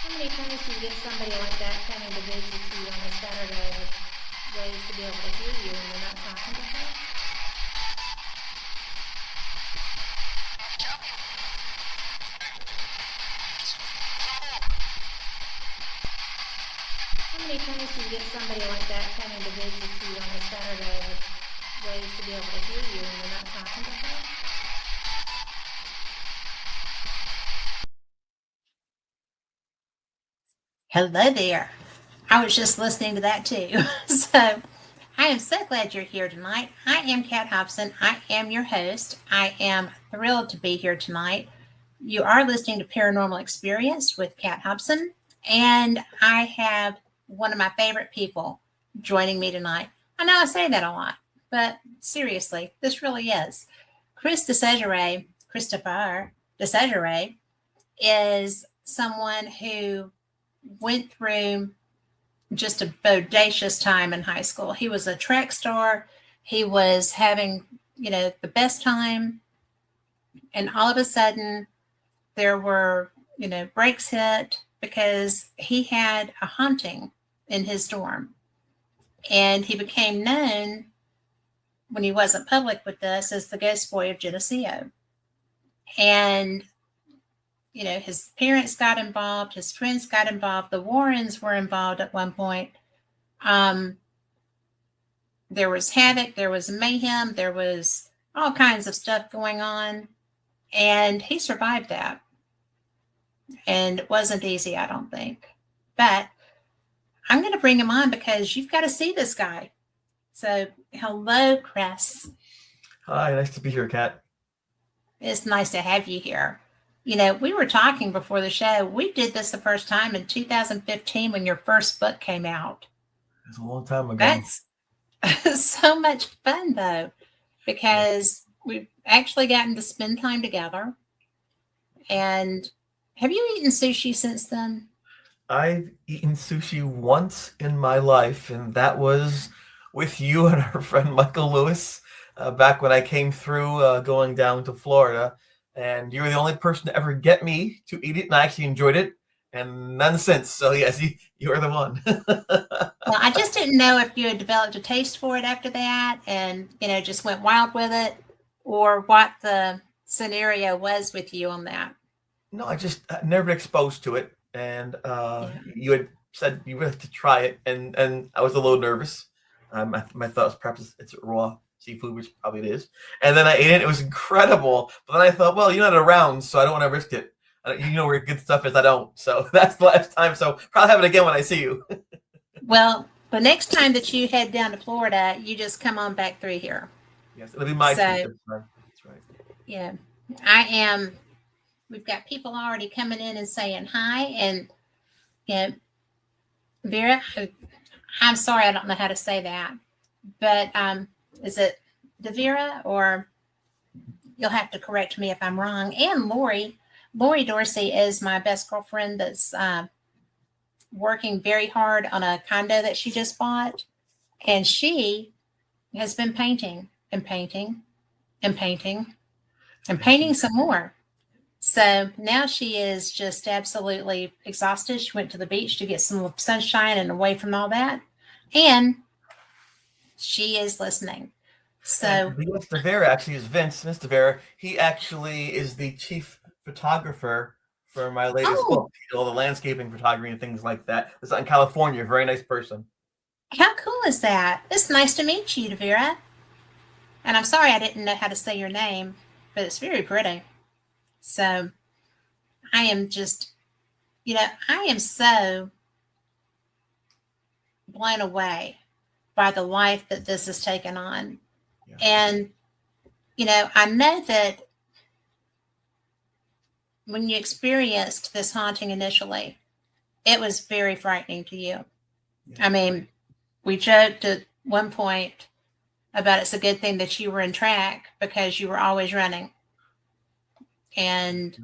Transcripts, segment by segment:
How many times do you get somebody like that coming to visit you on a Saturday with ways to be able to hear you and you're not talking to her? How many times do you get somebody like that coming to visit you on a Saturday with ways to be able to hear you and you're not talking to her? Hello there. I was just listening to that too. So I am so glad you're here tonight. I am Kat Hobson. I am your host. I am thrilled to be here tonight. You are listening to Paranormal Experience with Kat Hobson, and I have one of my favorite people joining me tonight. I know I say that a lot, but seriously, this really is. Christopher DeCesaere, is someone who went through just a bodacious time in high school. He was a track star. He was having, the best time. And all of a sudden, there were, breaks hit because he had a haunting in his dorm. And he became known when he wasn't public with this as the Ghost Boy of Geneseo. And his parents got involved, his friends got involved, the Warrens were involved at one point. There was havoc, there was mayhem, there was all kinds of stuff going on, and he survived that. And it wasn't easy, I don't think. But I'm going to bring him on because you've got to see this guy. So, hello, Chris. Hi, nice to be here, Kat. It's nice to have you here. We were talking before the show. We did this the first time in 2015 when your first book came out. It's a long time ago. That's so much fun, though, because we've actually gotten to spend time together. And have you eaten sushi since then? I've eaten sushi once in my life, and that was with you and our friend Michael Lewis back when I came through going down to Florida. And you were the only person to ever get me to eat it, and I actually enjoyed it, and none since. So yes, you are the one. Well, I just didn't know if you had developed a taste for it after that and, just went wild with it, or what the scenario was with you on that. No, I just never been exposed to it, and you had said you wanted to try it, and I was a little nervous. My thought was perhaps it's raw seafood, which probably it is. And then I ate it. It was incredible. But then I thought, well, you're not around, so I don't want to risk it. You know where good stuff is. I don't. So that's the last time. So probably have it again when I see you. Well, the next time that you head down to Florida, you just come on back through here. Yes, it'll be my treat. That's right. Yeah, we've got people already coming in and saying hi. And, Vera, I'm sorry, I don't know how to say that. But is it Devera, or you'll have to correct me if I'm wrong? And Lori Dorsey is my best girlfriend that's working very hard on a condo that she just bought. And she has been painting and painting and painting and painting some more. So now she is just absolutely exhausted. She went to the beach to get some sunshine and away from all that. And she is listening. So Vince DeVera actually is Vince DeVera. He actually is the chief photographer for my latest book, all the landscaping photography and things like that. It's out in California. Very nice person. How cool is that? It's nice to meet you, DeVera. And I'm sorry I didn't know how to say your name, but it's very pretty. So I am just, I am so blown away by the life that this has taken on. Yeah. And, I know that when you experienced this haunting initially, it was very frightening to you. Yeah. I mean, we joked at one point about it's a good thing that you were in track because you were always running. And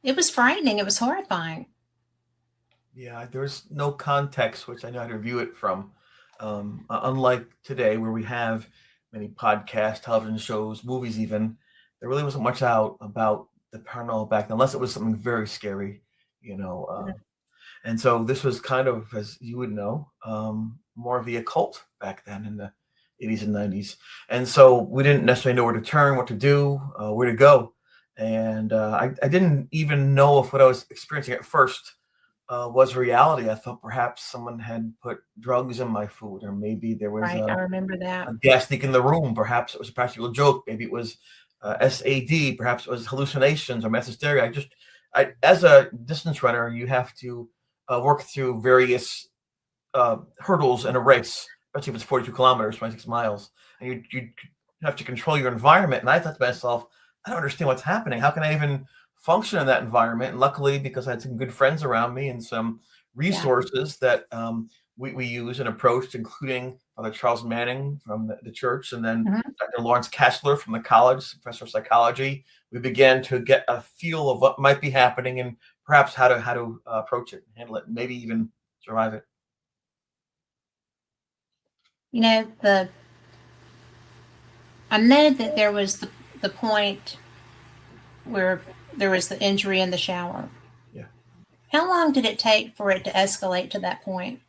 it was frightening. It was horrifying. Yeah, there's no context, which I know how to view it from. Unlike today, where we have many podcasts, television shows, movies even, there really wasn't much out about the paranormal back then, unless it was something very scary, And so this was kind of, as you would know, more of the occult back then in the 80s and 90s. And so we didn't necessarily know where to turn, what to do, where to go. And I didn't even know if what I was experiencing at first was reality. I thought perhaps someone had put drugs in my food, or maybe there was Right. I remember that. a gas leak in the room. Perhaps it was a practical joke. Maybe it was SAD. Perhaps it was hallucinations or mass hysteria. As a distance runner, you have to work through various hurdles in a race, especially if it's 42 kilometers, 26 miles, and you have to control your environment. And I thought to myself, I don't understand what's happening. How can I even function in that environment? And luckily, because I had some good friends around me and some resources that we use and approached, including Father Charles Manning from the church, and then Dr. Lawrence Kessler from the college, professor of psychology, we began to get a feel of what might be happening and perhaps how to approach it, handle it, maybe even survive it. You know, I know that there was the point where there was the injury in the shower. Yeah. How long did it take for it to escalate to that point?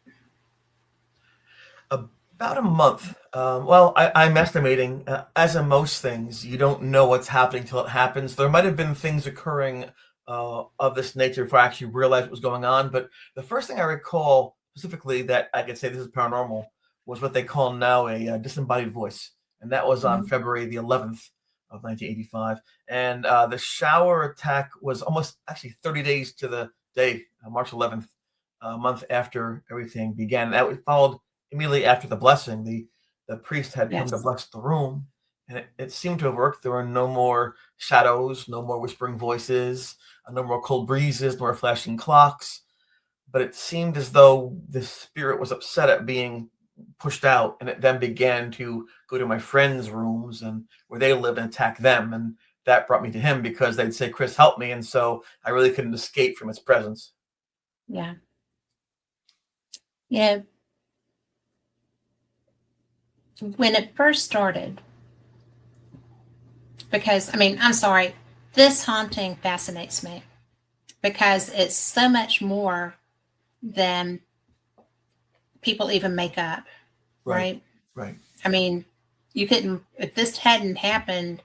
About a month. Well, I'm estimating, as in most things, you don't know what's happening till it happens. There might have been things occurring of this nature before I actually realized what was going on. But the first thing I recall specifically that I could say this is paranormal was what they call now a disembodied voice. And that was on February the 11th of 1985. And the shower attack was almost actually 30 days to the day, March 11th, a month after everything began. That was followed immediately after the blessing. The priest had come to bless the room, and it seemed to have worked. There were no more shadows, no more whispering voices, no more cold breezes, no more flashing clocks. But it seemed as though the spirit was upset at being pushed out, and it then began to go to my friends' rooms and where they lived and attack them. And that brought me to him because they'd say, "Chris, help me." And so I really couldn't escape from its presence. Yeah. Yeah. When it first started, because, I mean, I'm sorry, this haunting fascinates me because it's so much more than people even make up, right? Right. I mean, you couldn't, if this hadn't happened,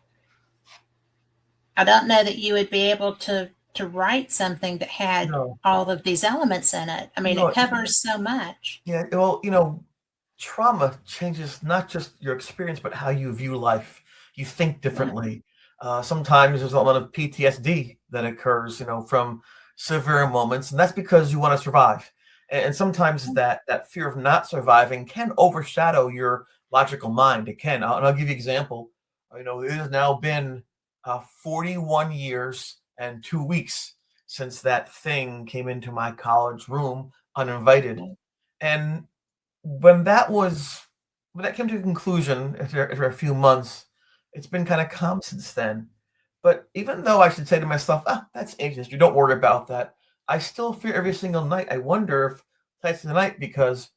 I don't know that you would be able to write something that had all of these elements in it. I mean, it covers so much. Yeah, well, trauma changes not just your experience, but how you view life. You think differently. Sometimes there's a lot of PTSD that occurs, from severe moments, and that's because you want to survive. And sometimes that fear of not surviving can overshadow your logical mind. It can. And I'll give you an example. It has now been 41 years and 2 weeks since that thing came into my college room uninvited. And when that came to a conclusion after a few months, it's been kind of calm since then. But even though I should say to myself, that's ancient history, don't worry about that, I still fear every single night. I wonder if tonight's the night because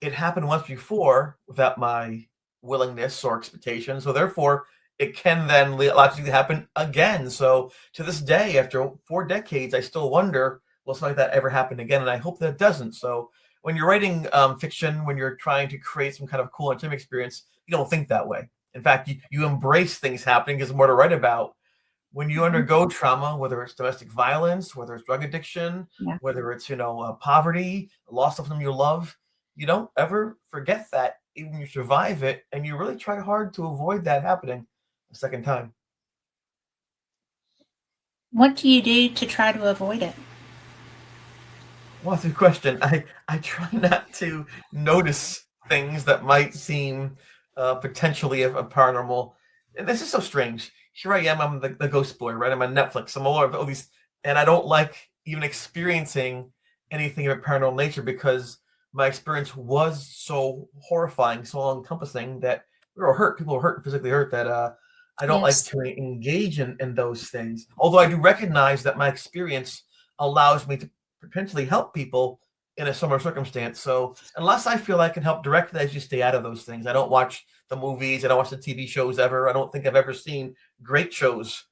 it happened once before without my willingness or expectation. So therefore, it can then logically happen again. So to this day, after 4 decades, I still wonder, will something like that ever happen again? And I hope that it doesn't. So when you're writing fiction, when you're trying to create some kind of cool intimate experience, you don't think that way. In fact, you embrace things happening because there's more to write about. When you undergo trauma, whether it's domestic violence, whether it's drug addiction, whether it's poverty, loss of something you love, you don't ever forget that. Even when you survive it, and you really try hard to avoid that happening a second time. What do you do to try to avoid it? Well, that's a good question. I try not to notice things that might seem potentially of paranormal. And this is so strange. Here I am. I'm the ghost boy, right? I'm on Netflix. I'm all these, and I don't like even experiencing anything of a paranormal nature because my experience was so horrifying, so all-encompassing that we were hurt. People were hurt, physically hurt. That I don't like to engage in those things. Although I do recognize that my experience allows me to potentially help people in a similar circumstance. So unless I feel I can help directly, I just stay out of those things. I don't watch the movies. I don't watch the TV shows ever. I don't think I've ever seen great shows.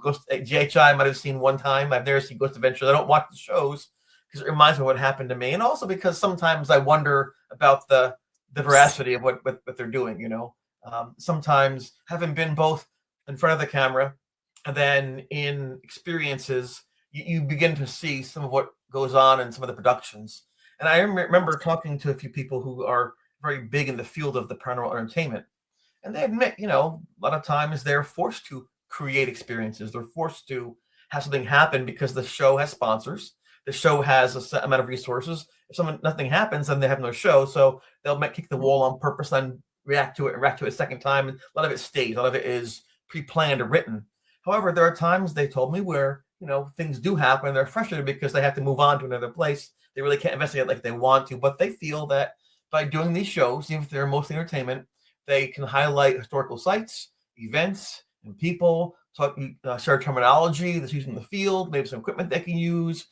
Ghost GHI I might have seen one time. I've never seen Ghost Adventures. I don't watch the shows because it reminds me of what happened to me, and also because sometimes I wonder about the veracity of what they're doing. Sometimes having been both in front of the camera and then in experiences, you begin to see some of what goes on in some of the productions. And I remember talking to a few people who are very big in the field of the paranormal entertainment, and they admit, a lot of times they're forced to create experiences. They're forced to have something happen because the show has sponsors. The show has a set amount of resources. If nothing happens, then they have no show. So they'll kick the wall on purpose, then react to it a second time. And a lot of it stays. A lot of it is pre-planned or written. However, there are times, they told me, where things do happen and they're frustrated because they have to move on to another place. They really can't investigate like they want to, but they feel that by doing these shows, even if they're mostly entertainment, they can highlight historical sites, events, and people, share terminology that's used in the field, maybe some equipment they can use,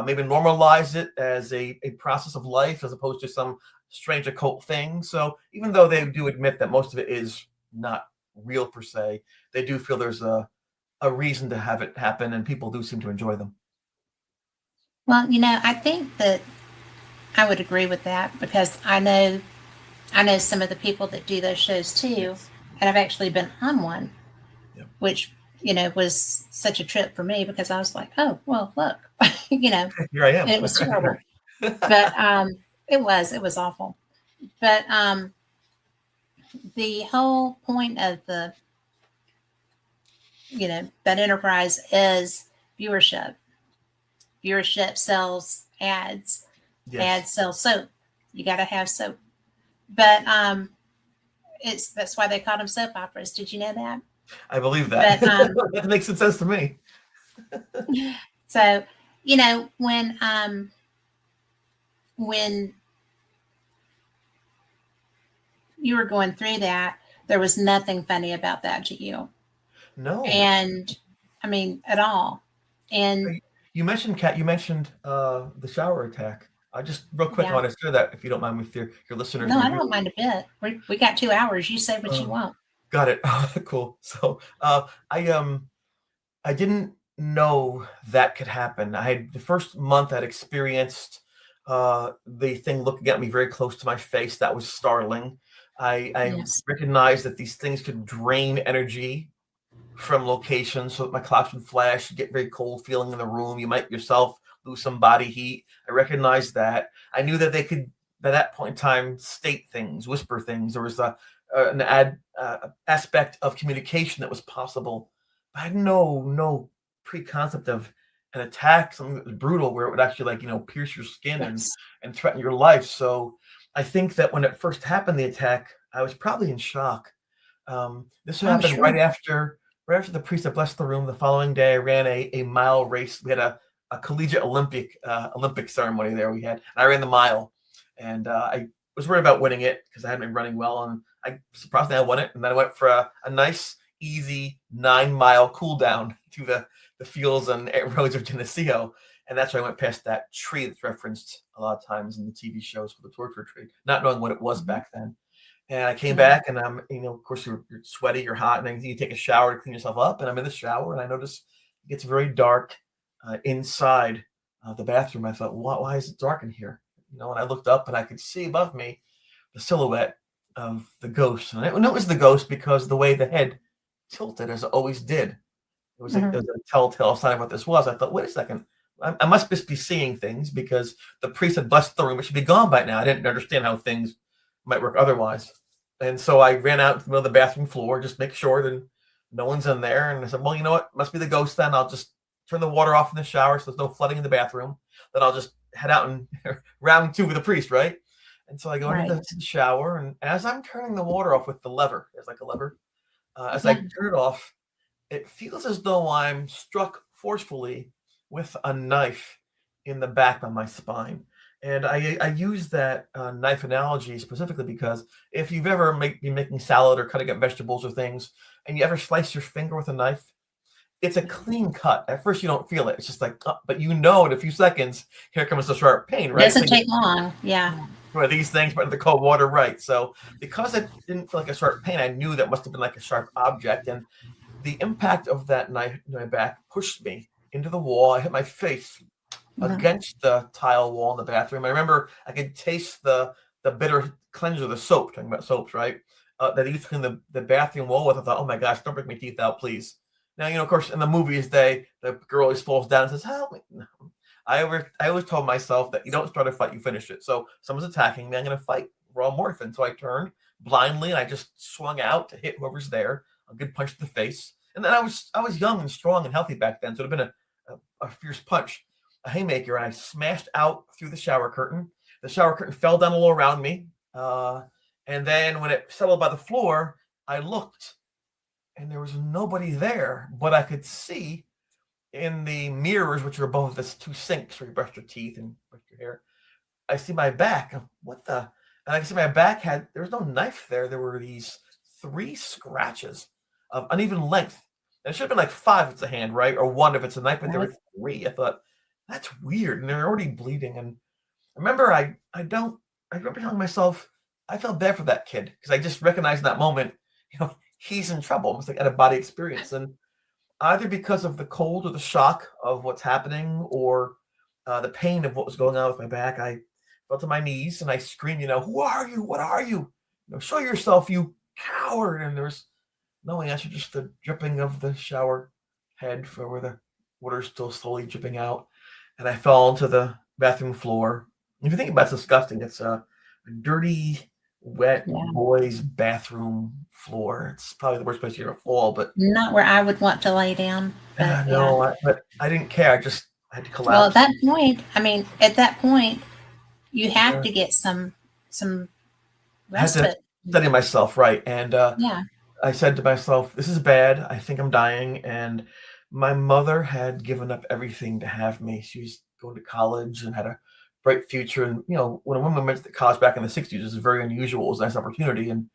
maybe normalize it as a process of life as opposed to some strange occult thing. So even though they do admit that most of it is not real per se, they do feel there's a reason to have it happen, and people do seem to enjoy them. Well, I think that I would agree with that, because I know some of the people that do those shows too, and I've actually been on one, which was such a trip for me, because I was like, oh well, look, Here I am. it was terrible, but it was awful. But the whole point of the that enterprise is viewership. Viewership sells ads. Yes. Ads sell soap. You got to have soap. But that's why they called them soap operas. Did you know that? I believe that. But, that makes sense to me. So, when you were going through that, there was nothing funny about that to you. No. And I mean, at all. And you mentioned, Kat, the shower attack. I just real quick, I want to share that, if you don't mind, with your listeners. No, I don't mind a bit. We got 2 hours. You say what you want. Got it. Cool. So I didn't know that could happen. The first month I'd experienced the thing looking at me very close to my face. That was startling. I recognized that these things could drain energy from locations, so that my clocks would flash, you get very cold feeling in the room. You might yourself lose some body heat. I recognized that. I knew that they could, at that point in time, state things, whisper things. There was an aspect of communication that was possible. But I had no pre-concept of an attack, something that was brutal, where it would actually pierce your skin and threaten your life. So I think that when it first happened, the attack, I was probably in shock. This happened right after the priest had blessed the room. The following day, I ran a mile race. We had a collegiate Olympic ceremony there. I ran the mile, and I was worried about winning it because I hadn't been running well, and I surprisingly I won it. And then I went for a nice, easy 9-mile cool down to the fields and roads of Geneseo, and that's where I went past that tree that's referenced a lot of times in the TV shows for the torture tree, not knowing what it was back then. And I came back, and of course, you're sweaty, you're hot, and then you take a shower to clean yourself up. And I'm in the shower, and I notice it gets very dark inside the bathroom. I thought, why is it dark in here? And I looked up, and I could see above me the silhouette of the ghost. And I knew it was the ghost because the way the head tilted, as it always did. It was a telltale sign of what this was. I thought, wait a second, I must just be seeing things, because the priest had blessed the room. It should be gone by now. I didn't understand how things might work otherwise. And so I ran out to the middle of the bathroom floor, just make sure that no one's in there. And I said, well, you know what? Must be the ghost then. I'll just turn the water off in the shower so there's no flooding in the bathroom. Then I'll just head out and round 2 with the priest, right? And so I go into the shower, and as I'm turning the water off with the lever, there's like a lever, as I turn it off, it feels as though I'm struck forcefully with a knife in the back of my spine. And I use that knife analogy specifically because if you've ever been making salad or cutting up vegetables or things, and you ever slice your finger with a knife, it's a clean cut. At first, you don't feel it. It's just like, but in a few seconds, here comes the sharp pain, right? Doesn't take long. Yeah. One of these things, but in the cold water, right? So because it didn't feel like a sharp pain, I knew that must have been like a sharp object. And the impact of that knife in my back pushed me into the wall. I hit my face against the tile wall in the bathroom. I remember I could taste the bitter cleanser, the soap, talking about soaps, right? That they used to clean the bathroom wall with. I thought, oh my gosh, don't break my teeth out, please. Now, of course, in the movies, the girl always falls down and says, help me. No. I always told myself that you don't start a fight, you finish it. So someone's attacking me, I'm going to fight raw morphin. So I turned blindly and I just swung out to hit whoever's there, a good punch to the face. And then I was young and strong and healthy back then, so it would have been a fierce punch, a haymaker, and I smashed out through the shower curtain. The shower curtain fell down a little around me. And then when it settled by the floor, I looked and there was nobody there, but I could see in the mirrors, which are above the two sinks where you brush your teeth and brush your hair. I see my back. What the? And I can see my back there was no knife there. There were these 3 scratches of uneven length. And it should have been like 5 if it's a hand, right? Or 1 if it's a knife, but there were 3. I thought, that's weird. And they're already bleeding. And I remember I remember telling myself, I felt bad for that kid because I just recognized in that moment, he's in trouble. Almost like out of body experience. And either because of the cold or the shock of what's happening or the pain of what was going on with my back, I fell to my knees and I screamed, who are you? What are you? Show yourself, you coward. And there was no answer, just the dripping of the shower head for where the water's still slowly dripping out. And I fell onto the bathroom floor. If you think about it, it's disgusting. It's a dirty, wet boys' bathroom floor. It's probably the worst place you ever fall, but not where I would want to lay down. But, but I didn't care. I had to collapse. Well, at that point, you have to get some respite. I had to study myself, right? And I said to myself, this is bad. I think I'm dying. And my mother had given up everything to have me. She was going to college and had a bright future. And, when a woman went to college back in the 60s, it was very unusual. It was a nice opportunity. And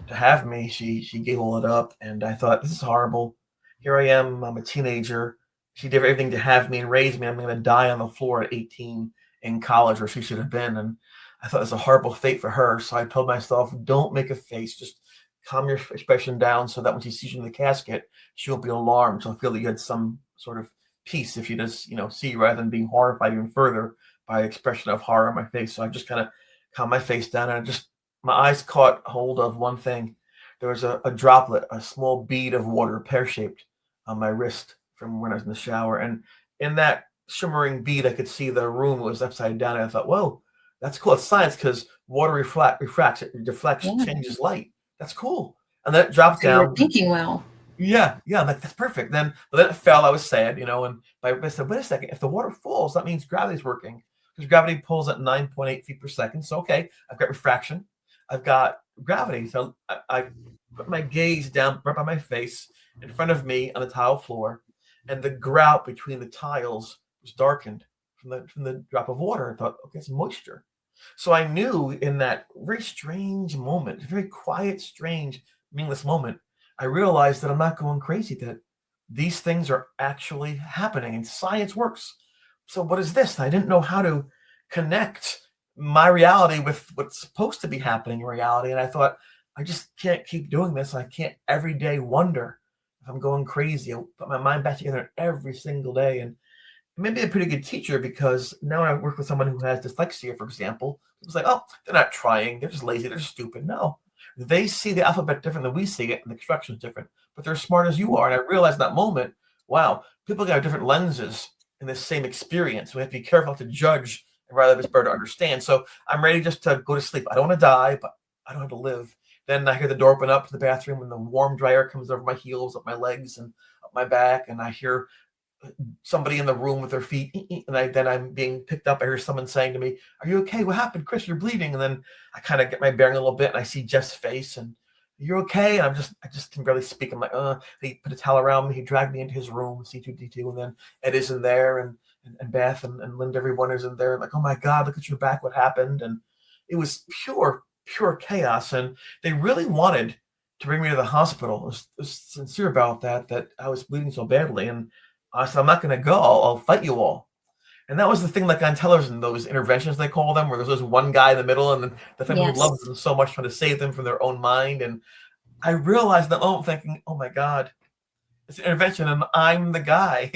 to have me, she gave all it up. And I thought, this is horrible. Here I am. I'm a teenager. She did everything to have me and raise me. I'm going to die on the floor at 18 in college where she should have been. And I thought it was a horrible fate for her. So I told myself, don't make a face. Just calm your expression down so that when she sees you in the casket, she won't be alarmed. She'll feel that you had some sort of peace if you just, see you rather than being horrified even further by expression of horror on my face. So I just kind of calmed my face down and my eyes caught hold of one thing. There was a droplet, a small bead of water, pear-shaped, on my wrist from when I was in the shower. And in that shimmering bead, I could see the room was upside down. And I thought, whoa, that's cool. It's science because water refracts, it deflects, changes light. That's cool. And then it dropped down. You're thinking well. Yeah, that's perfect. But then it fell. I was sad, and I said, wait a second. If the water falls, that means gravity's working because gravity pulls at 9.8 feet per second. So, okay, I've got refraction. I've got gravity. So I put my gaze down right by my face in front of me on the tile floor, and the grout between the tiles was darkened from the drop of water. I thought, okay, it's moisture. So I knew in that very strange moment, very quiet, strange, meaningless moment, I realized that I'm not going crazy, that these things are actually happening and science works. So what is this? I didn't know how to connect my reality with what's supposed to be happening in reality. And I thought, I just can't keep doing this. I can't every day wonder if I'm going crazy. I'll put my mind back together every single day. And maybe a pretty good teacher because now I work with someone who has dyslexia, for example. It's like, oh, they're not trying. They're just lazy. They're just stupid. No, they see the alphabet different than we see it, and the construction is different. But they're as smart as you are. And I realized in that moment, wow, people got different lenses in this same experience. We have to be careful to judge and rather it's better to understand. So I'm ready just to go to sleep. I don't want to die, but I don't have to live. Then I hear the door open up to the bathroom, and the warm dry air comes over my heels, up my legs, and up my back, and I hear somebody in the room with their feet, and then I'm being picked up. I hear someone saying to me, "Are you okay? What happened, Chris? You're bleeding." And then I kind of get my bearing a little bit, and I see Jeff's face, and "You're okay?" And I just can barely speak. I'm like, He put a towel around me. He dragged me into his room, C2D2, and then Ed is in there, and Beth and Linda, everyone is in there. Like, oh my God, look at your back. What happened? And it was pure chaos. And they really wanted to bring me to the hospital. I was sincere about that I was bleeding so badly, and I said, I'm not going to go. I'll fight you all. And that was the thing, like on television, those interventions, they call them, where there's this one guy in the middle and then the family who loves them so much trying to save them from their own mind. And I realized that moment thinking, oh my God, it's an intervention and I'm the guy.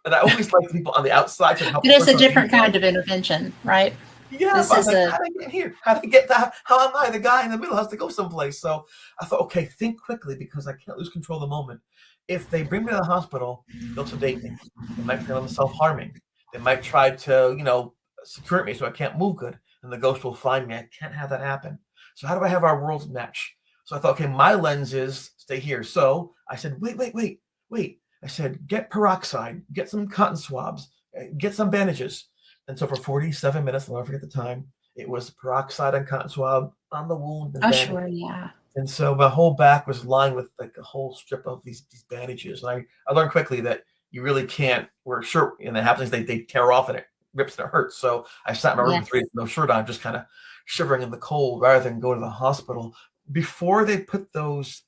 And I always like people on the outside to help. It is a different kind of intervention, right? Yeah, This but is like, how did I get here? How did I get that? How am I the guy in the middle has to go someplace? So I thought, okay, think quickly because I can't lose control of the moment. If they bring me to the hospital, they'll sedate me. They might feel I'm self-harming. They might try to, secure me so I can't move good, and the ghost will find me. I can't have that happen. So how do I have our worlds match? So I thought, okay, my lens is stay here. So I said, wait. I said, get peroxide, get some cotton swabs, get some bandages. And so for 47 minutes, I'll never forget the time, it was peroxide and cotton swab on the wound. And sure, yeah. And so my whole back was lined with like a whole strip of these bandages. And I learned quickly that you really can't wear a shirt. And it happens, they tear off and it rips and it hurts. So I sat in my room with 3 days with no shirt on, just kind of shivering in the cold rather than go to the hospital. Before they put those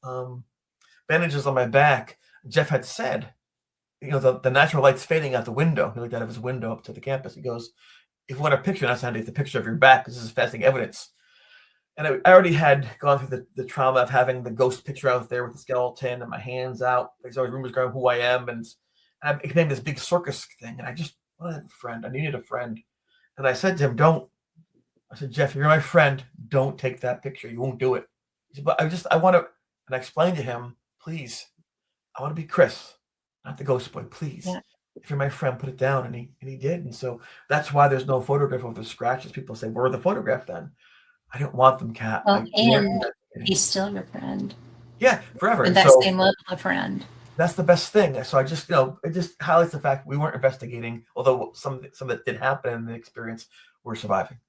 bandages on my back, Jeff had said, the natural light's fading out the window. He looked out of his window up to the campus. He goes, if you want a picture, that's how to take the picture of your back because this is fascinating evidence. And I already had gone through the trauma of having the ghost picture out there with the skeleton and my hands out. There's always rumors going who I am. And it became this big circus thing. And I just wanted a friend. I needed a friend. And I said to him, I said, Jeff, you're my friend. Don't take that picture. You won't do it. He said, but I want to. And I explained to him, please, I want to be Chris, not the ghost boy, please. Yeah. If you're my friend, put it down. And he did. And so that's why there's no photograph of the scratches. People say, where are the photograph then? I don't want them, Kat. Well, and he's still your friend. Yeah, forever. And that same level of friend. That's the best thing. So I just, it just highlights the fact we weren't investigating, although some that did happen in the experience, we're surviving.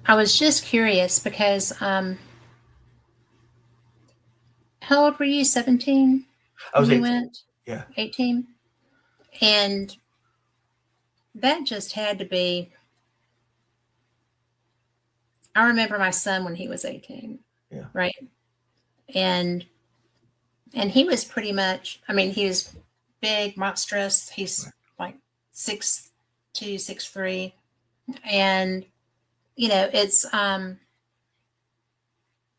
I was just curious because how old were you? 17? I was 18. You went? Yeah. 18? And that just had to be. I remember my son when he was 18. Yeah. Right. And he was pretty much, he was big, monstrous. He's like 6'2", 6'3". And, it's,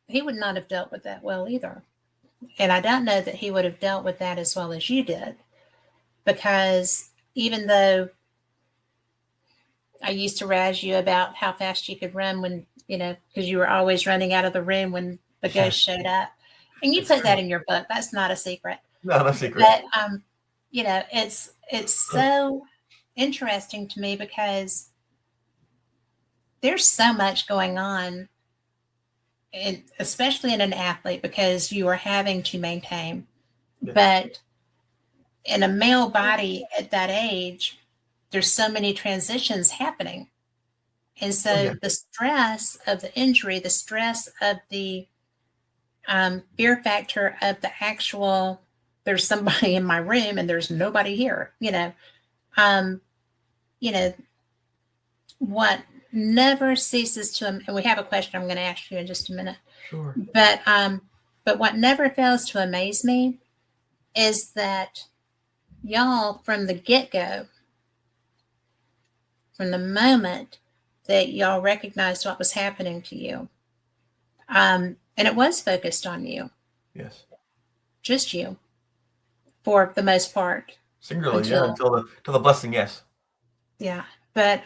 he would not have dealt with that well either. And I don't know that he would have dealt with that as well as you did, because even though I used to razz you about how fast you could run when, because you were always running out of the room when the ghost showed up. And you put that in your book. That's not a secret. No, not a secret. But, it's so interesting to me because there's so much going on, especially in an athlete, because you are having to maintain. Yeah. But in a male body at that age, there's so many transitions happening. And so the stress of the injury, the stress of the fear factor of the actual, there's somebody in my room and there's nobody here, what never ceases to, and we have a question I'm going to ask you in just a minute. Sure. But what never fails to amaze me is that y'all from the get-go, from the moment that y'all recognized what was happening to you, and it was focused on you. Yes. Just you, for the most part. Singularly, until the blessing, yes. Yeah, but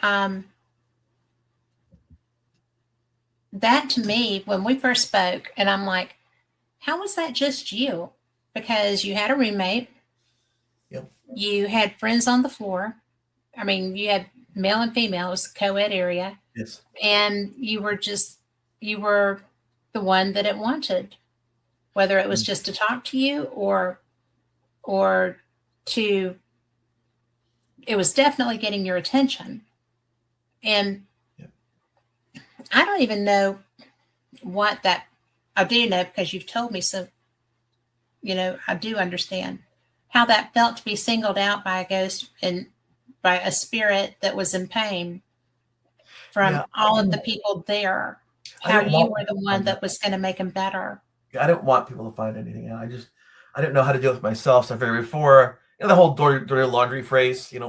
that to me, when we first spoke, and I'm like, how was that just you? Because you had a roommate. Yep. You had friends on the floor. You had male and female. It was a co-ed area. Yes. And you were the one that it wanted, whether it was just to talk to you or to, it was definitely getting your attention. And I don't even know what that, I do know because you've told me, so, I do understand how that felt to be singled out by a ghost and by a spirit that was in pain from all of the people there. How you were the one that was going to make them better. I didn't want people to find anything out. I didn't know how to deal with myself. So before, the whole dirty laundry phrase, dirty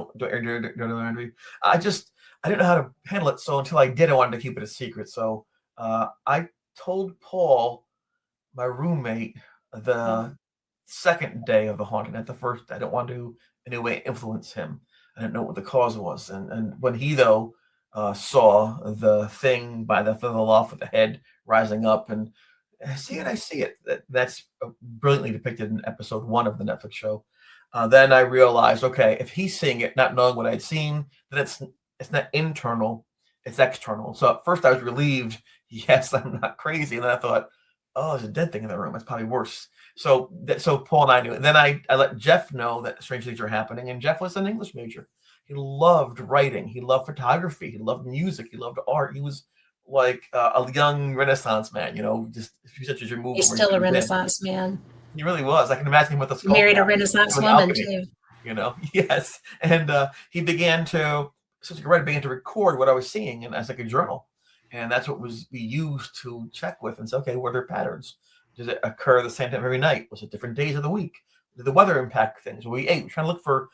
laundry. I didn't know how to handle it. So until I did, I wanted to keep it a secret. So I told Paul, my roommate, the second day of the haunting, not the first. I don't want to in any way influence him. I didn't know what the cause was. And when he, though, saw the thing by the foot of the loft with the head rising up, and I see it. That's brilliantly depicted in episode 1 of the Netflix show. Then I realized, okay, if he's seeing it, not knowing what I'd seen, then it's not internal, it's external. So at first I was relieved, yes, I'm not crazy. And then I thought, oh, there's a dead thing in the room. That's probably worse. So Paul and I knew. And then I let Jeff know that strange things are happening. And Jeff was an English major. He loved writing. He loved photography. He loved music. He loved art. He was like a young Renaissance man, just if you such as your movie. He's still a Renaissance man. He really was. I can imagine him with a skull. Married a Renaissance woman too. Yes. And he began to record what I was seeing, and as like a journal. And that's what we used to check with and say, okay, were there patterns? Did it occur the same time every night? Was it different days of the week? Did the weather impact things? We ate. We're trying to look for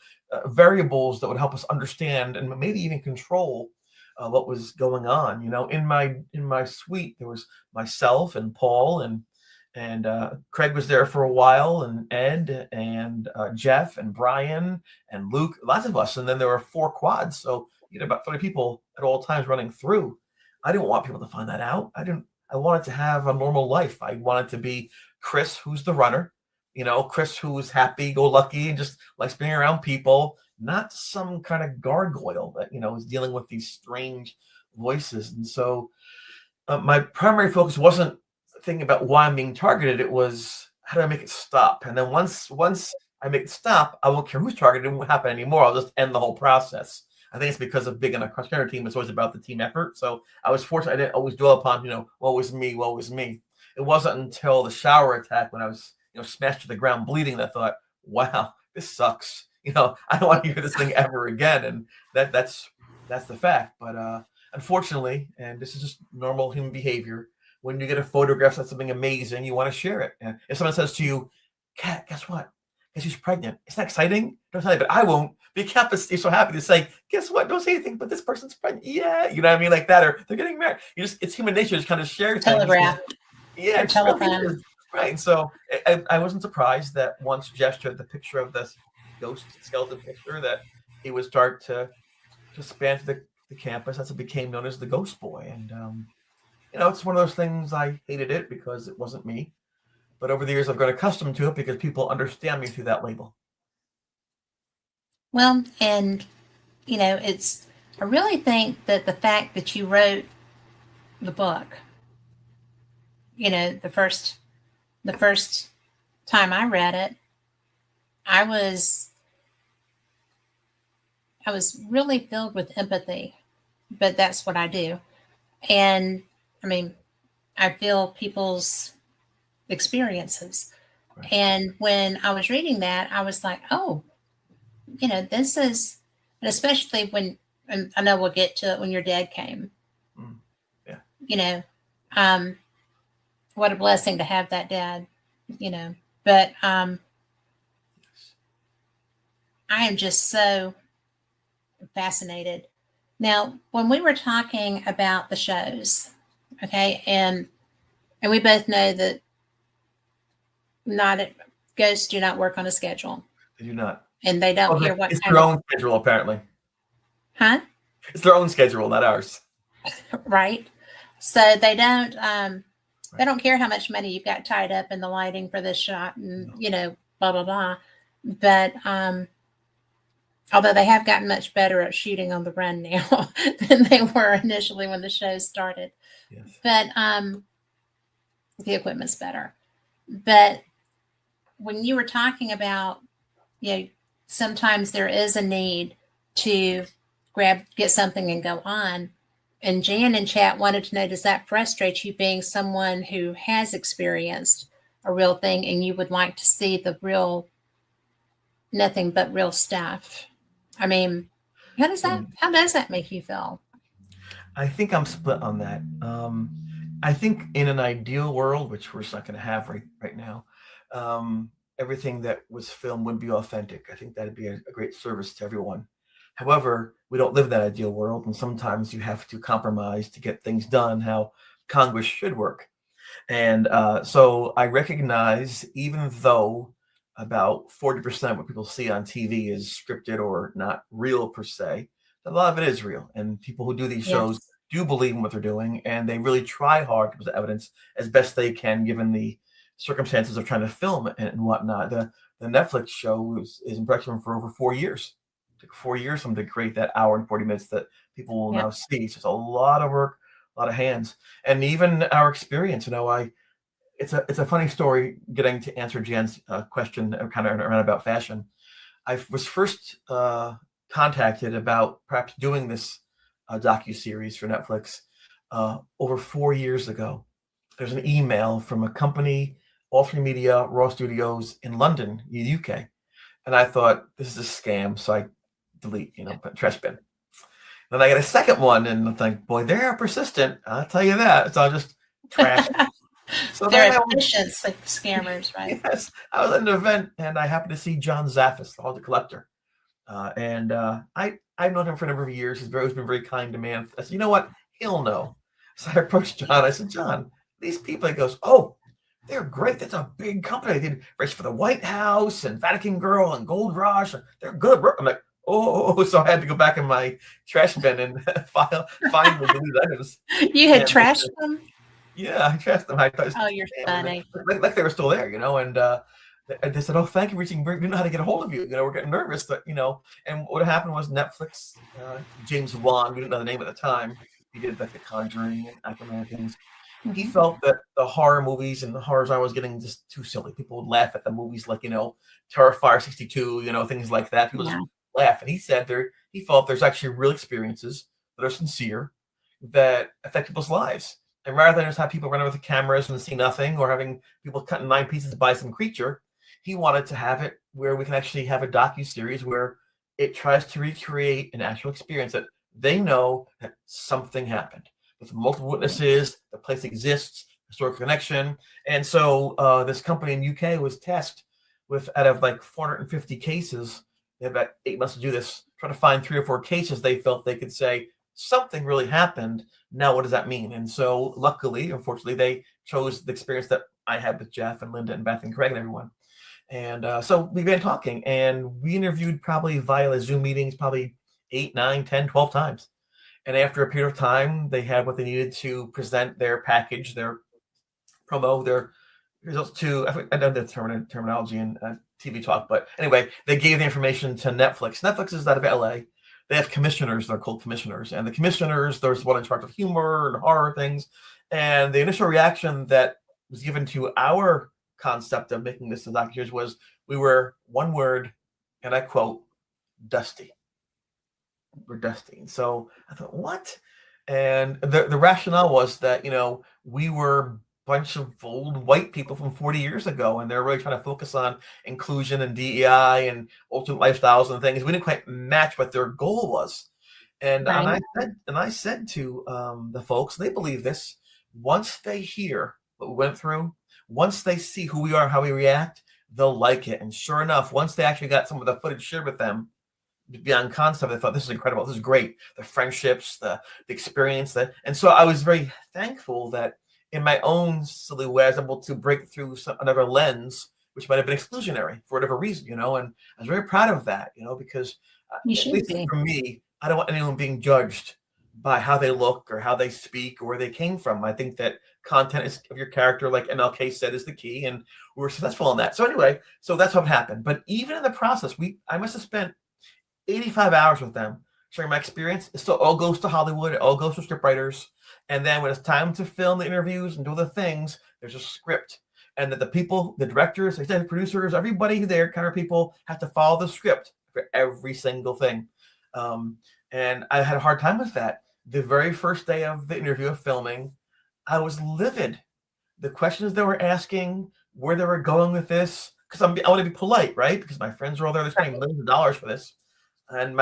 variables that would help us understand and maybe even control what was going on. In my suite, there was myself and Paul and Craig was there for a while, and Ed and Jeff and Brian and Luke, lots of us. And then there were 4 quads. So you had about 30 people at all times running through. I didn't want people to find that out. I wanted to have a normal life. I wanted to be Chris, who's the runner, Chris, who's happy, go lucky, and just likes being around people, not some kind of gargoyle that, is dealing with these strange voices. And so my primary focus wasn't thinking about why I'm being targeted. It was, how do I make it stop? And then once I make it stop, I won't care who's targeted. It won't happen anymore. I'll just end the whole process. I think it's because of being on a cross-country team. It's always about the team effort. So I was fortunate. I didn't always dwell upon, woe is me, woe is me. It wasn't until the shower attack when I was, smashed to the ground bleeding that I thought, wow, this sucks. I don't want to hear this thing ever again. And that's the fact. But unfortunately, and this is just normal human behavior, when you get a photograph of something amazing, you want to share it. And if someone says to you, Kat, guess what? Guess she's pregnant. It's not exciting. Don't tell you, but I won't. Be Kappa's so happy to say, guess what? Don't say anything, but this person's pregnant. Yeah, you know what I mean? Like that, or they're getting married. It's human nature to kind of share things. Telegraph. Yeah, telephone. Right. And so I wasn't surprised that once Jeff showed the picture of this ghost skeleton picture, that it would start to span to the campus. That's what became known as the Ghost Boy. And it's one of those things. I hated it because it wasn't me. But over the years, I've grown accustomed to it because people understand me through that label. Well, and, I really think that the fact that you wrote the book, the first time I read it, I was really filled with empathy, but that's what I do. And I feel people's experiences. Right. And when I was reading that, I was like, oh, this is, and especially when, and I know we'll get to it when your dad came. Yeah. What a blessing to have that dad, but I am just so fascinated. Now, when we were talking about the shows, okay, and we both know that ghosts do not work on a schedule. They do not. And they don't hear what it's their own schedule, apparently. Huh? It's their own schedule, not ours. Right. So they don't they don't care how much money you've got tied up in the lighting for this shot and blah blah blah. But although they have gotten much better at shooting on the run now than they were initially when the show started. Yes. But the equipment's better. But when you were talking about, sometimes there is a need to get something and go on. And Jan in chat wanted to know, does that frustrate you being someone who has experienced a real thing and you would like to see the real, nothing but real stuff? How does that make you feel? I think I'm split on that. I think in an ideal world, which we're just not going to have right now, everything that was filmed would be authentic. I think that'd be a great service to everyone. However, we don't live that ideal world, and sometimes you have to compromise to get things done how Congress should work. And so I recognize, even though about 40% what people see on TV is scripted or not real per se. A lot of it is real, and people who do these shows Yes. do believe in what they're doing, and they really try hard to present evidence as best they can, given the circumstances of trying to film it and whatnot. The Netflix show is in production for over 4 years. It took 4 years for them to create that hour and 40 minutes that people will Yep. now see. So it's a lot of work, a lot of hands, and even our experience. It's a funny story getting to answer Jan's question, kind of in a roundabout fashion. I was first contacted about perhaps doing this docu-series for Netflix over 4 years ago. There's an email from a company, All Free Media, Raw Studios in London, the UK. And I thought, this is a scam. So I delete, put trash bin. Then I get a second one and I think, boy, they're persistent. I'll tell you that. So I just trash. So They're efficient scammers, right? Yes. I was at an event and I happened to see John Zaffis, the collector. I've known him for a number of years. He's always been very kind to me. I said, you know what? He'll know. So I approached John. I said, John, these people, he goes, oh, they're great. That's a big company. They did race for the White House and Vatican Girl and Gold Rush. They're good. I'm like, oh, so I had to go back in my trash bin and find the deleted items. You had trashed them? Yeah, I trashed them. I thought, oh, you're funny. Like they were still there, and they said, oh, thank you for reaching. We know how to get a hold of you. We're getting nervous, but, and what happened was Netflix, James Wan, we didn't know the name at the time. He did like The Conjuring and Aquaman things. Mm-hmm. He felt that the horror movies and the horror genre was getting just too silly. People would laugh at the movies like, Terrifier 62, things like that. People just laugh. And he said he felt there's actually real experiences that are sincere, that affect people's lives. And rather than just have people run over with the cameras and see nothing, or having people cut in 9 pieces by some creature, he wanted to have it where we can actually have a docu-series where it tries to recreate an actual experience that they know that something happened. With multiple witnesses, the place exists, historical connection. And so this company in UK was tasked with, out of like 450 cases, they had about 8 months to do this, try to find 3 or 4 cases they felt they could say, something really happened. Now, what does that mean? And so luckily, unfortunately, they chose the experience that I had with Jeff and Linda and Beth and Craig and everyone. And so we began talking, and we interviewed probably via Zoom meetings, probably 8, 9, 10, 12 times. And after a period of time, they had what they needed to present their package, their promo, their results to, I don't know the terminology in TV talk, but anyway, they gave the information to Netflix. Netflix is out of LA. They have commissioners, they're called commissioners. And the commissioners, there's one in charge of humor and horror things. And the initial reaction that was given to our concept of making this a docuseries was, we were, one word, and I quote, dusty. We're dusty. And so I thought, what? And the rationale was that, we were a bunch of old white people from 40 years ago, and they're really trying to focus on inclusion and DEI and alternate lifestyles and things. We didn't quite match what their goal was. And, right. and I said to the folks, they believe this, once they hear what we went through, once they see who we are, how we react, they'll like it. And sure enough, once they actually got some of the footage shared with them, beyond concept, they thought, this is incredible, this is great. The friendships, the experience, and so I was very thankful that in my own silly way, I was able to break through another lens, which might have been exclusionary for whatever reason, and I was very proud of that, because at least for me, I don't want anyone being judged by how they look or how they speak or where they came from. I think that content of your character, like MLK said, is the key, and we were successful in that. So anyway, so that's what happened. But even in the process, I must have spent 85 hours with them sharing my experience. It still all goes to Hollywood. It all goes to scriptwriters. And then when it's time to film the interviews and do the things, there's a script. And that the people, the directors, executive producers, everybody there, camera people, have to follow the script for every single thing. And I had a hard time with that. The very first day of the interview of filming, I was livid. The questions they were asking, where they were going with this, because I want to be polite, right? Because my friends are all there, they're spending millions of dollars for this. And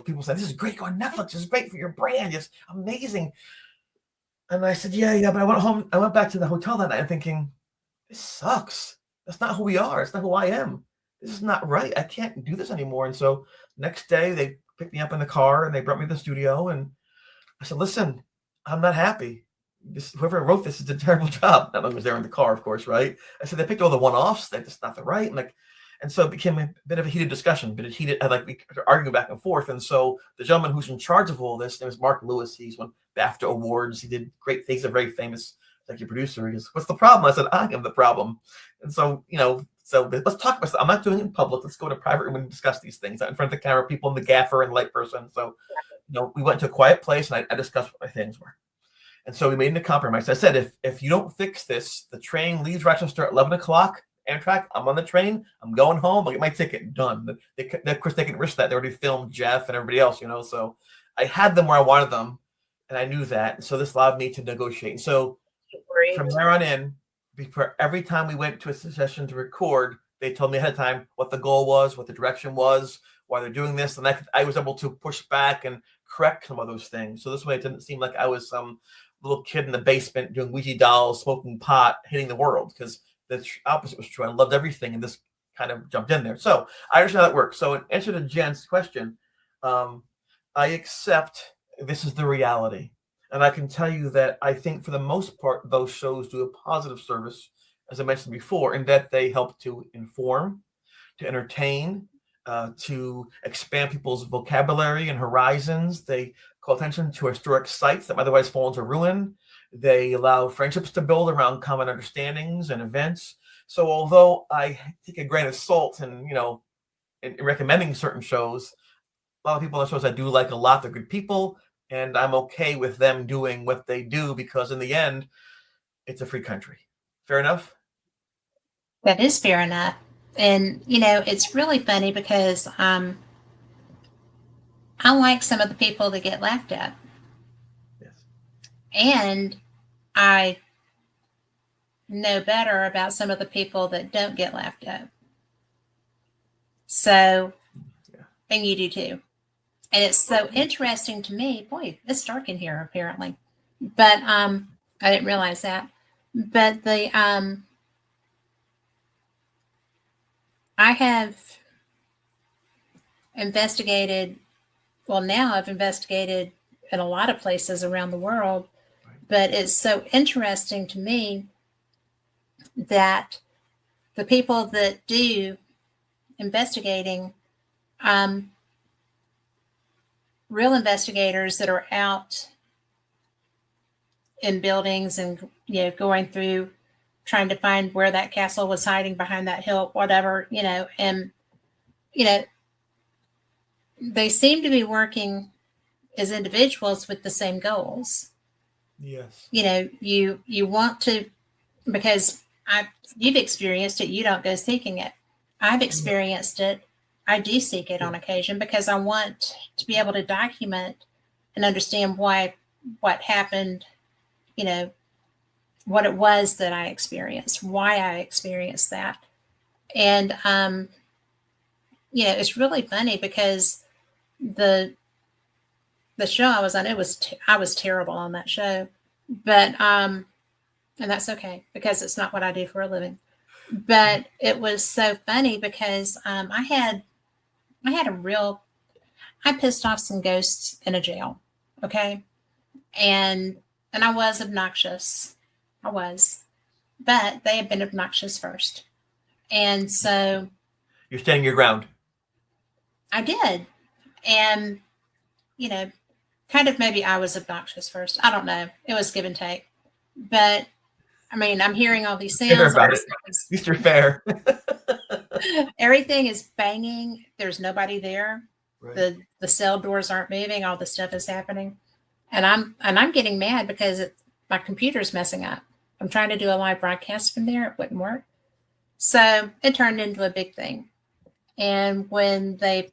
people said, this is great, go on Netflix, this is great for your brand, it's amazing. And I said, yeah, but I went back to the hotel that night and thinking, this sucks. That's not who we are. It's not who I am. This is not right. I can't do this anymore. And so next day they picked me up in the car and they brought me to the studio. And I said, listen, I'm not happy. Whoever wrote this did a terrible job. Not only was there in the car, of course, right? I said, they picked all the one-offs. That's not the right. And so it became a bit of a heated discussion, but it heated, like we were arguing back and forth. And so the gentleman who's in charge of all this, his name is Mark Lewis. He's won BAFTA awards. He did great things. A very famous executive producer. He goes, "What's the problem?" I said, "I am the problem." And so, so let's talk about it. I'm not doing it in public. Let's go to a private room and discuss these things out in front of the camera, people and the gaffer and light person. So, we went to a quiet place and I discussed what my things were. And so we made a compromise. I said, if you don't fix this, the train leaves Rochester at 11 o'clock. Amtrak, I'm on the train. I'm going home. I'll get my ticket done. Of course, they can risk that. They already filmed Jeff and everybody else, So I had them where I wanted them, and I knew that. So this allowed me to negotiate. And so from there on in, before every time we went to a session to record, they told me ahead of time what the goal was, what the direction was, why they're doing this, and I was able to push back and correct some of those things. So this way, it didn't seem like I was some little kid in the basement doing Ouija dolls, smoking pot, hitting the world, because the opposite was true. I loved everything, and this kind of jumped in there. So I understand how that works. So in answer to Jen's question, I accept this is the reality. And I can tell you that I think for the most part, those shows do a positive service, as I mentioned before, in that they help to inform, to entertain, to expand people's vocabulary and horizons. They call attention to historic sites that might otherwise fall into ruin. They allow friendships to build around common understandings and events. So although I take a grain of salt in recommending certain shows, a lot of people on the shows I do like a lot. They're good people, and I'm okay with them doing what they do because in the end, it's a free country. Fair enough? That is fair enough. And, it's really funny because I like some of the people that get laughed at. Yes. And I know better about some of the people that don't get laughed at. So, and you do too. And it's so interesting to me. Boy, it's dark in here apparently. But I didn't realize that. But I have investigated, now I've investigated in a lot of places around the world, but it's so interesting to me that the people that do investigating, real investigators that are out in buildings and, going through trying to find where that castle was hiding behind that hill, whatever, and, they seem to be working as individuals with the same goals. Yes. You want to, because you've experienced it, you don't go seeking it. I've experienced it. I do seek it on occasion because I want to be able to document and understand what happened, what it was that I experienced, why I experienced that. And, it's really funny because the show I was on, I was terrible on that show, but, and that's okay because it's not what I do for a living, but it was so funny because, I pissed off some ghosts in a jail. Okay. And I was obnoxious. But they had been obnoxious first. And so you're standing your ground. I did. And, kind of maybe I was obnoxious first. I don't know. It was give and take. But I mean, I'm hearing all these sounds. Fair about it. At least you're fair. Everything is banging. There's nobody there. Right. The cell doors aren't moving. All the stuff is happening. And I'm getting mad because my computer's messing up. I'm trying to do a live broadcast from there. It wouldn't work. So it turned into a big thing. And when they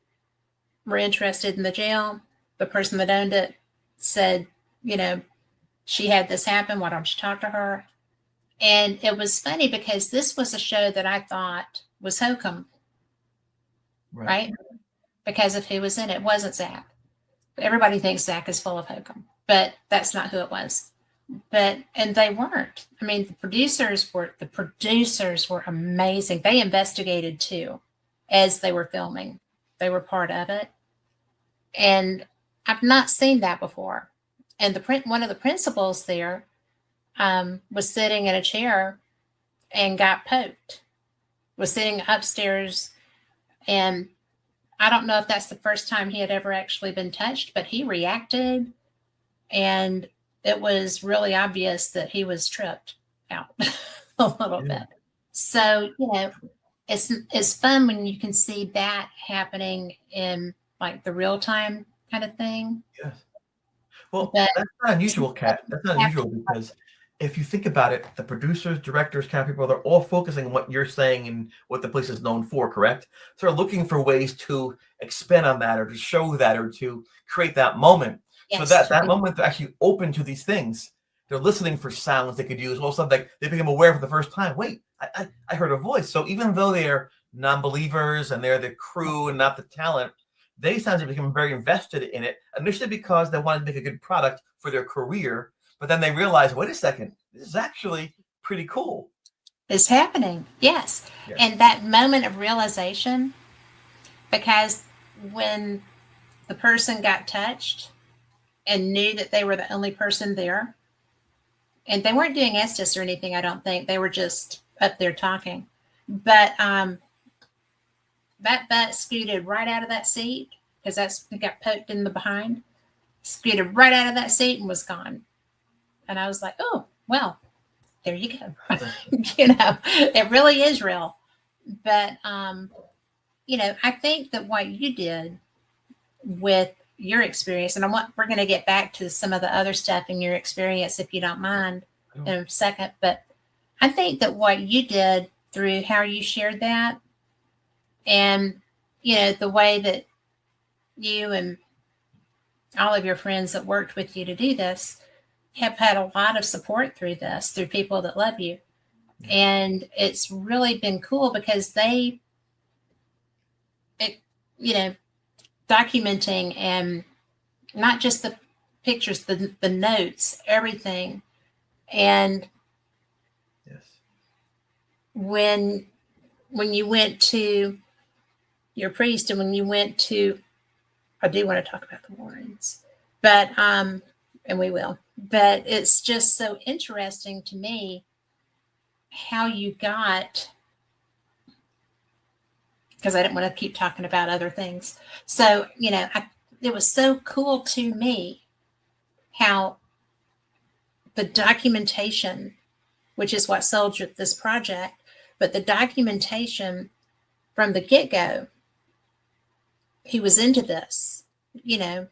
were interested in the jail, the person that owned it said, she had this happen. Why don't you talk to her? And it was funny because this was a show that I thought was hokum. Right? Because of who was in it. It wasn't Zach. Everybody thinks Zach is full of hokum, but that's not who it was. And they weren't. I mean, the producers were amazing. They investigated too, as they were filming. They were part of it. And I've not seen that before. And one of the principals there was sitting in a chair and got poked. Was sitting upstairs And I don't know if that's the first time he had ever actually been touched, but he reacted, and it was really obvious that he was tripped out a little Yeah. bit. So, it's fun when you can see that happening in like the real time kind of thing. Yes. Well, But that's not unusual, Kat. That's not unusual because if you think about it, the producers, directors, camera people, they're all focusing on what you're saying and what the place is known for, correct? So they're looking for ways to expand on that or to show that or to create that moment. So yes, that moment they're actually open to these things. They're listening for sounds they could use. All of a sudden, they become aware for the first time. Wait, I heard a voice. So even though they are non-believers and they're the crew and not the talent, they sound to become very invested in it, initially because they wanted to make a good product for their career, but then they realize, wait a second, this is actually pretty cool. it's happening. Yes. Yes. And that moment of realization, because when the person got touched and knew that they were the only person there, and they weren't doing Estes or anything, I don't think. They were just up there talking. But that butt scooted right out of that seat because it got poked in the behind, scooted right out of that seat and was gone. And I was like, oh, well, there you go. It really is real. But, I think that what you did with your experience, and we're going to get back to some of the other stuff in your experience, if you don't mind, in a second. But I think that what you did through how you shared that, and the way that you and all of your friends that worked with you to do this have had a lot of support through this, through people that love you. And it's really been cool because documenting, and not just the pictures, the notes, everything. And yes, when you went to your priest, and when you went to, I do want to talk about the Warrens, but and we will. But it's just so interesting to me how you got, because I didn't want to keep talking about other things. So, it was so cool to me how the documentation, which is what sold this project, but the documentation from the get-go, he was into this. I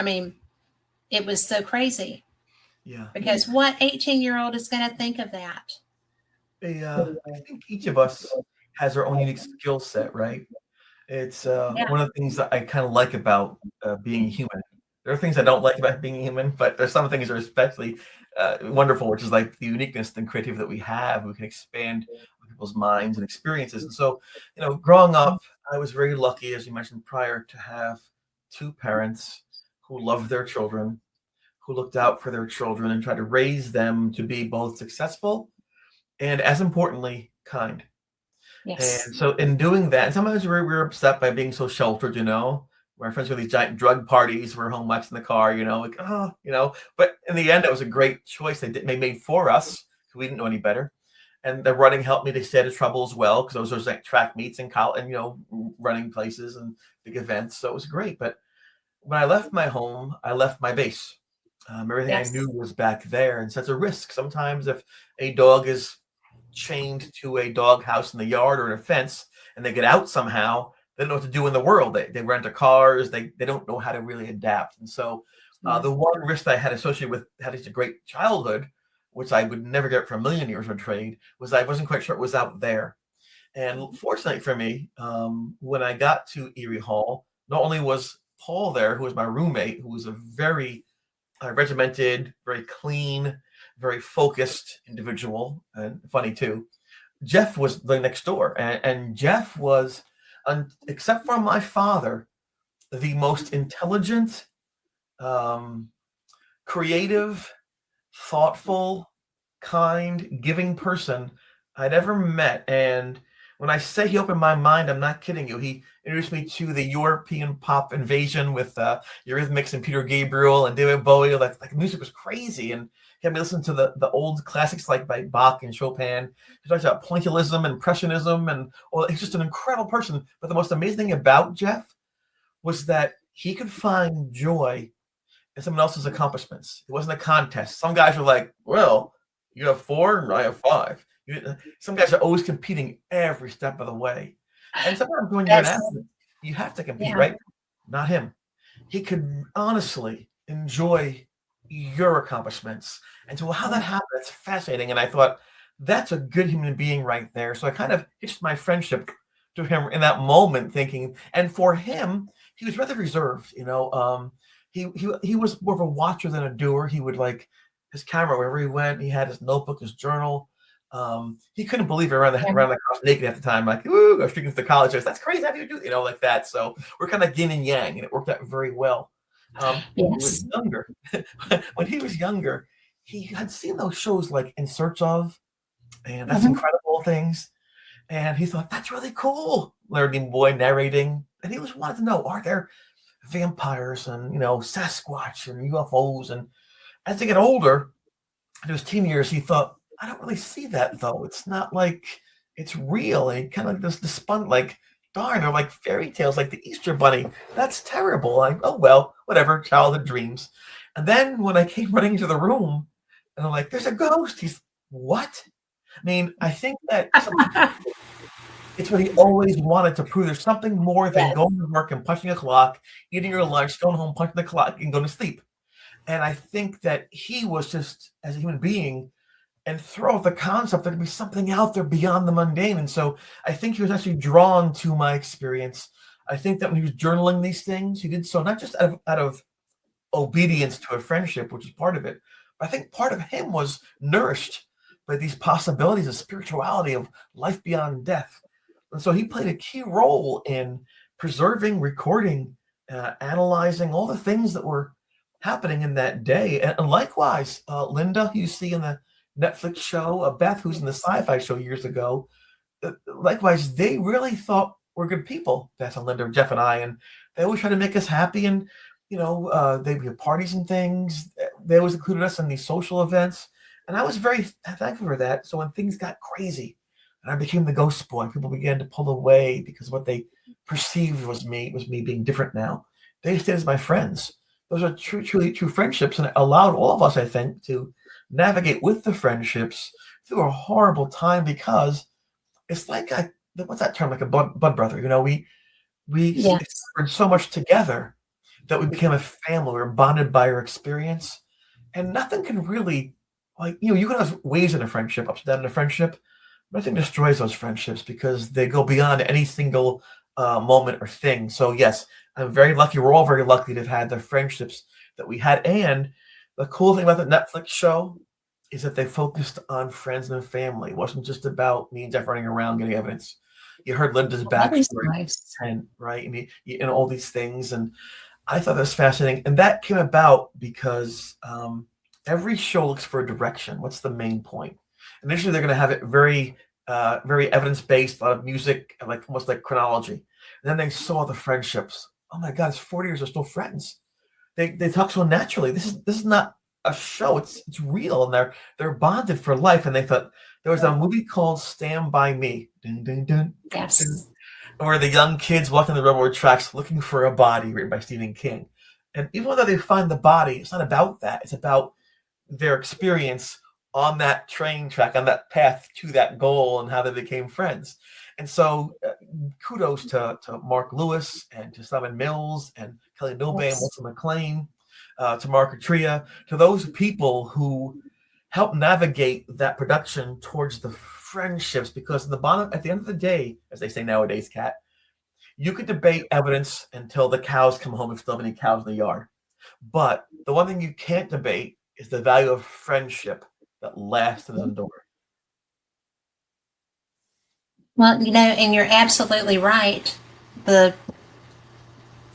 mean, it was so crazy. Yeah. Because what 18-year-old is going to think of that? I think each of us has our own unique skill set, right? It's one of the things that I kind of like about being human. There are things I don't like about being human, but there's some things that are especially wonderful, which is like the uniqueness and creativity that we have. We can expand people's minds and experiences. And so, growing up, I was very lucky, as you mentioned prior, to have two parents who loved their children, who looked out for their children and tried to raise them to be both successful and, as importantly, kind. Yes. And so in doing that, and sometimes we were upset by being so sheltered, my friends go to these giant drug parties, we're home watching the car, but in the end, it was a great choice they made for us because we didn't know any better. And the running helped me to stay out of trouble as well, because those were like track meets and college, and, running places and big events. So it was great. But when I left my home, I left my base. Everything I knew was back there. And so it's a risk. Sometimes if a dog is chained to a dog house in the yard or in a fence and they get out somehow, they don't know what to do in the world. They rent their cars. They don't know how to really adapt. And so the one risk I had associated with having such a great childhood, which I would never get for a million years of trade, was I wasn't quite sure it was out there. And fortunately for me, when I got to Erie Hall, not only was Paul there, who was my roommate, who was a very regimented, very clean, very focused individual, and funny too. Jeff was the next door, and Jeff was, except for my father, the most intelligent, creative, thoughtful, kind, giving person I'd ever met. And when I say he opened my mind, I'm not kidding you. He introduced me to the European pop invasion with Eurythmics and Peter Gabriel and David Bowie. Like music was crazy, and he had me listen to the old classics like by Bach and Chopin. He talks about pointillism, impressionism, and well, he's just an incredible person. But the most amazing thing about Jeff was that he could find joy in someone else's accomplishments. It wasn't a contest. Some guys were like, "Well, you have 4 and I have 5." Some guys are always competing every step of the way. And sometimes when you're an athlete, you have to compete, right? Not him. He could honestly enjoy your accomplishments. And so how that happened, that's fascinating. And I thought, that's a good human being right there. So I kind of hitched my friendship to him in that moment, thinking, and for him, he was rather reserved, he was more of a watcher than a doer. He would like his camera wherever he went. He had his notebook, his journal. He couldn't believe it around the house naked at the time, like, ooh, I was speaking to the college. That's crazy. How do you do, like that? So we're kind of yin and yang, and it worked out very well. When he was younger, he had seen those shows like In Search Of, and That's Incredible Things, and he thought that's really cool. Learning boy narrating, and he was wanted to know, are there vampires and Sasquatch and UFOs? And as he got older, in his teen years, he thought, I don't really see that though. It's not like it's real. And he kind of just despondent, like, darn, they're like fairy tales, like the Easter Bunny. That's terrible. Like, oh well, whatever, childhood dreams. And then when I came running into the room, and I'm like, there's a ghost. He's what? I mean, I think that it's what he always wanted to prove. There's something more than going to work and punching a clock, eating your lunch, going home, punching the clock, and going to sleep. And I think that he was just, as a human being, and throw out the concept there'd be something out there beyond the mundane. And so I think he was actually drawn to my experience. I think that when he was journaling these things, he did so not just out of obedience to a friendship, which is part of it, but I think part of him was nourished by these possibilities of spirituality, of life beyond death. And so he played a key role in preserving, recording, analyzing all the things that were happening in that day. And likewise, Linda, who you see in the Netflix show, Beth, who's in the sci-fi show years ago, likewise, they really thought we're good people, Beth and Linda, Jeff and I, and they always try to make us happy. And, they'd be at parties and things. They always included us in these social events. And I was very thankful for that. So when things got crazy and I became the ghost boy, people began to pull away because what they perceived was me being different now. They stayed as my friends. Those are truly true friendships, and it allowed all of us, I think, to navigate with the friendships through a horrible time, because it's like what's that term? Like a blood brother. We suffered so much together that we became a family. We were bonded by our experience, and nothing can really, you can have waves in a friendship, ups and downs in a friendship. Nothing destroys those friendships because they go beyond any single moment or thing. So yes, I'm very lucky. We're all very lucky to have had the friendships that we had. And the cool thing about the Netflix show is that they focused on friends and family. It wasn't just about me and Jeff running around getting evidence. You heard Linda's backstory, nice. And right, and all these things. And I thought that was fascinating. And that came about because every show looks for a direction. What's the main point? Initially, they're going to have it very, very evidence-based, a lot of music, like almost like chronology. And then they saw the friendships. Oh my God, it's 40 years, they're still friends. They talk so naturally. This is not a show. It's real, and they're bonded for life. And they thought there was a movie called Stand By Me. Dun, dun, dun, Yes. dun, where the young kids walking the railroad tracks looking for a body, written by Stephen King. And even though they find the body, it's not about that. It's about their experience on that train track, on that path to that goal, and how they became friends. And so kudos to Mark Lewis and to Simon Mills and Kelly Nobe and Wilson McLean, to Mark Atria, to those people who helped navigate that production towards the friendships, because at the end of the day, as they say nowadays, Kat, you could debate evidence until the cows come home if you still have any cows in the yard. But the one thing you can't debate is the value of friendship that lasts and endures. Well, and you're absolutely right. And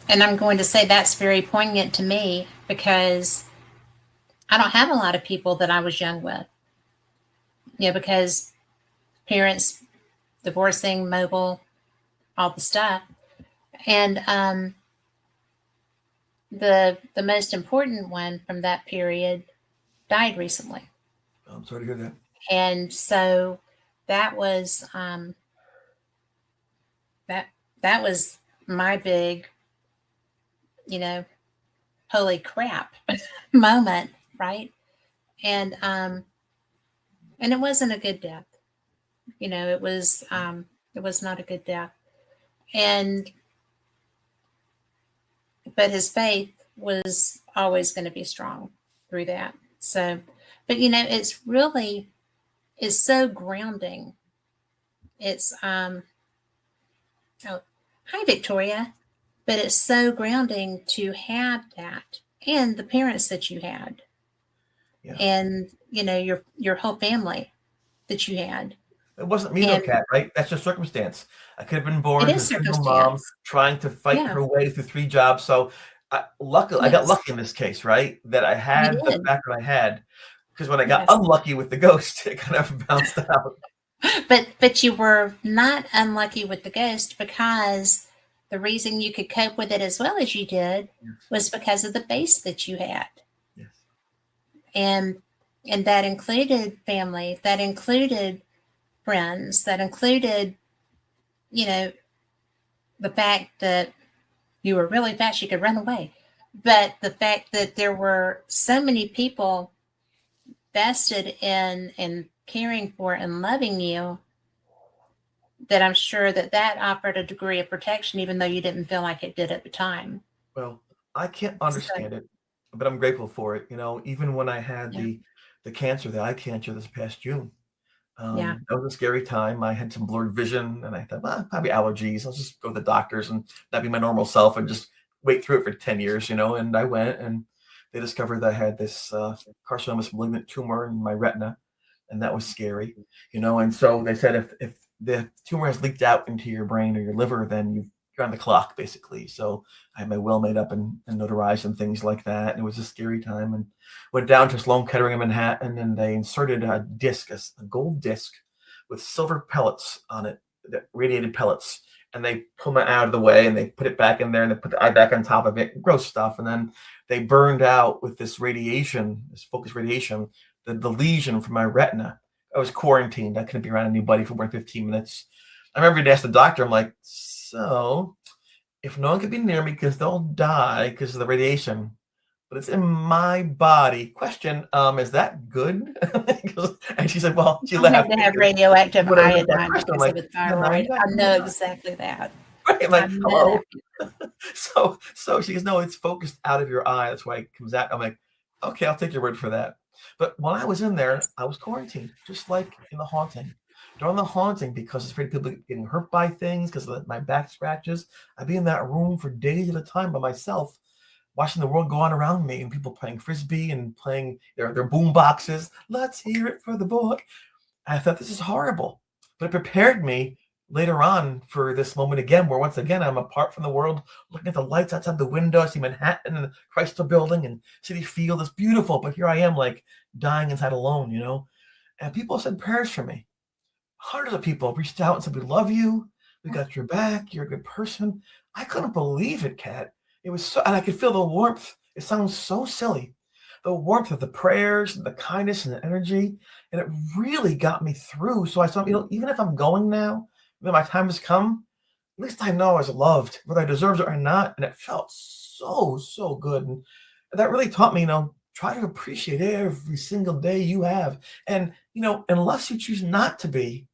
I'm going to say that's very poignant to me, because I don't have a lot of people that I was young with. Because parents divorcing, mobile, all the stuff. And the most important one from that period died recently. I'm sorry to hear that. And so that was that was my big, you know, holy crap moment, right? And it wasn't a good death. You know, it was not a good death. And but his faith was always going to be strong through that. So, but you know, it's so grounding. It's oh, hi Victoria. But it's so grounding to have that and the parents that you had. Yeah. And you know, your whole family that you had. It wasn't me though, Kat, right? That's just circumstance. I could have been born It to a is single mom circumstance. trying to fight Yeah. her way through 3 jobs. So luckily, I got Yes. lucky in this case, right? That I had the did. background I had. Because when I got Yes. unlucky with the ghost, it kind of bounced out. But you were not unlucky with the ghost, because the reason you could cope with it as well as you did was because of the base that you had. Yes. And that included family, that included friends, that included, you know, the fact that you were really fast, you could run away. But the fact that there were so many people vested in caring for and loving you, that I'm sure that offered a degree of protection, even though you didn't feel like it did at the time. Well, I can't understand it, but I'm grateful for it. You know, even when I had Yeah. the cancer, the eye cancer this past June, Yeah. that was a scary time. I had some blurred vision, and I thought, well, probably allergies. I'll just go to the doctors and not be my normal self and just wait through it for 10 years, you know. And I went, and they discovered that I had this carcinomatous malignant tumor in my retina, and that was scary, you know. And so they said if the tumor has leaked out into your brain or your liver, then you're on the clock, basically. So I had my will made up and notarized and things like that. And it was a scary time, and went down to Sloan Kettering in Manhattan, and they inserted a disc, a gold disc with silver pellets on it, radiated pellets. And they pulled my out of the way, and they put it back in there, and they put the eye back on top of it. Gross stuff. And then they burned out with this radiation, this focused radiation, the lesion from my retina. I was quarantined. I couldn't be around anybody for more than 15 minutes. I remember to ask the doctor, I'm like, so if no one could be near me because they'll die because of the radiation, but it's in my body. Question, is that good? And she said, well, she I laughed. had to have radioactive Whatever. iodine Question, because I'm of like, the thyroid. I know exactly that. Right, like, I know hello. that. So she goes, no, it's focused out of your eye. That's why it comes out. I'm like, okay, I'll take your word for that. But when I was in there, I was quarantined, just like in the haunting. During the haunting, because I was afraid of people getting hurt by things because of my back scratches, I'd be in that room for days at a time by myself, watching the world go on around me, and people playing frisbee and playing their boom boxes. Let's hear it for the book. And I thought, this is horrible. But it prepared me later on for this moment again, where once again I'm apart from the world, looking at the lights outside the window. I see Manhattan and the Chrysler Building and City Field. It's beautiful, but here I am, like dying inside alone, you know. And people said prayers for me. Hundreds of people reached out and said, "We love you. We got your back. You're a good person." I couldn't believe it, Kat. It was so, and I could feel the warmth. It sounds so silly, the warmth of the prayers and the kindness and the energy, and it really got me through. So I thought, you know, even if I'm going now, when my time has come, at least I know I was loved, whether I deserved it or not. And it felt so good. And that really taught me, you know, try to appreciate every single day you have. And, you know, unless you choose not to be,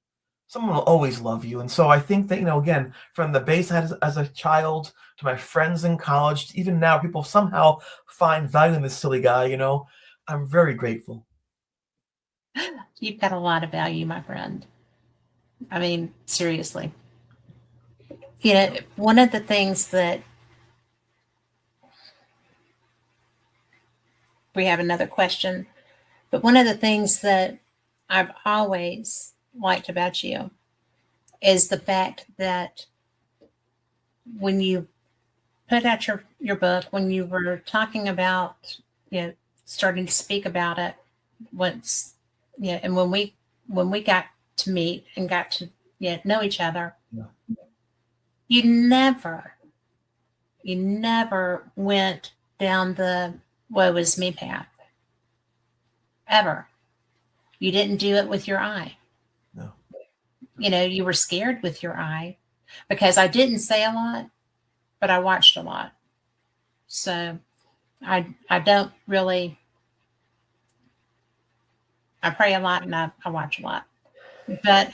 someone will always love you. And so I think that, you know, again, from the base as a child to my friends in college, to even now, people somehow find value in this silly guy, you know, I'm very grateful. You've got a lot of value, my friend. I mean, seriously. You know, one of the things that we have another question, but one of the things that I've always liked about you is the fact that when you put out your book, when you were talking about, you know, starting to speak about it once, you know, and when we got to meet and got to, know each other. Yeah. You never went down the woe is me path. Ever. You didn't do it with your eye. No. You were scared with your eye because I didn't say a lot, but I watched a lot. So I don't really, I pray a lot and I watch a lot. But,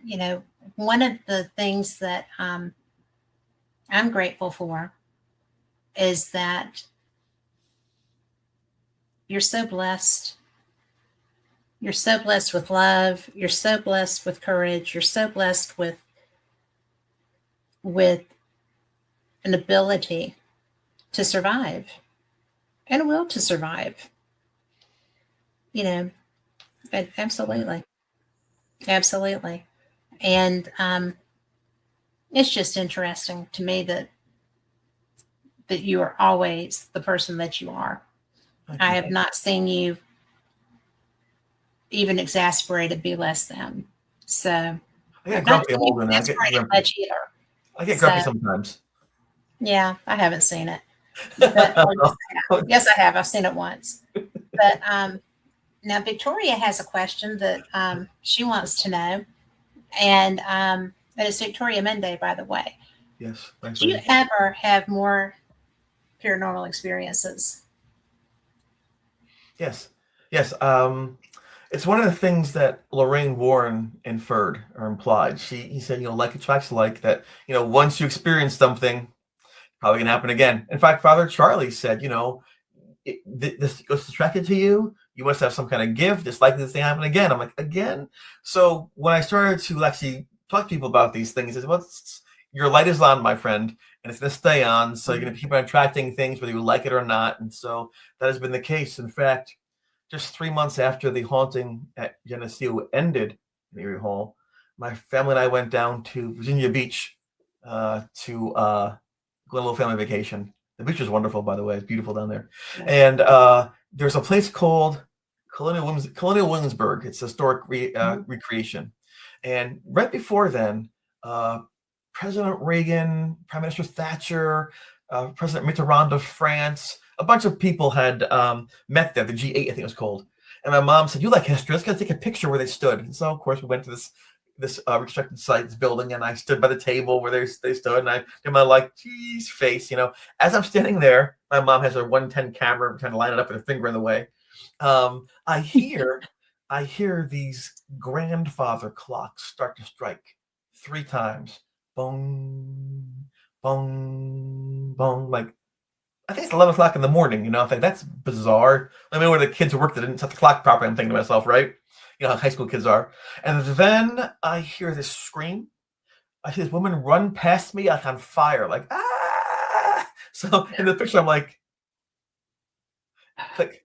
Yeah. One of the things that I'm grateful for is that you're so blessed. You're so blessed with love. You're so blessed with courage. You're so blessed with an ability to survive and a will to survive. Absolutely. Absolutely. And it's just interesting to me that you are always the person that you are. I have not seen you even exasperated, be less than. So I get grumpy. I'm older now. I get grumpy. Much either. I get grumpy sometimes. Yeah, I haven't seen it. But, yes, I have. I've seen it once. But now Victoria has a question that she wants to know. And it is Victoria Monday, by the way. Yes. Do you ever have more paranormal experiences? Yes. Yes. It's one of the things that Lorraine Warren inferred or implied. He said, like attracts like, that, once you experience something, probably gonna happen again. In fact, Father Charlie said, this goes attracted to you. You must have some kind of gift. It's likely this thing happen again. I'm like, again? So when I started to actually talk to people about these things, I said, well, your light is on, my friend, and it's going to stay on. So you're going to keep on attracting things, whether you like it or not. And so that has been the case. In fact, just 3 months after the haunting at Geneseo ended in Erie Hall, my family and I went down to Virginia Beach to go on a little family vacation. The beach is wonderful, by the way. It's beautiful down there. And there's a place called Colonial Williamsburg. It's a historic recreation. And right before then, President Reagan, Prime Minister Thatcher, President Mitterrand of France, a bunch of people had met there, the G8, I think it was called. And my mom said, you like history, let's go take a picture where they stood. And so, of course, we went to this restricted sites building, and I stood by the table where they stood, and I did my geez face, As I'm standing there, my mom has her 110 camera trying to line it up with her finger in the way. I hear these grandfather clocks start to strike 3 times. Bong, bong, bong. I think it's 11 o'clock in the morning, I think that's bizarre. I mean, where the kids who worked that didn't set the clock properly, I'm thinking to myself, right? How high school kids are. And then I hear this scream. I see this woman run past me on fire, ah! So in the picture, I'm like, click.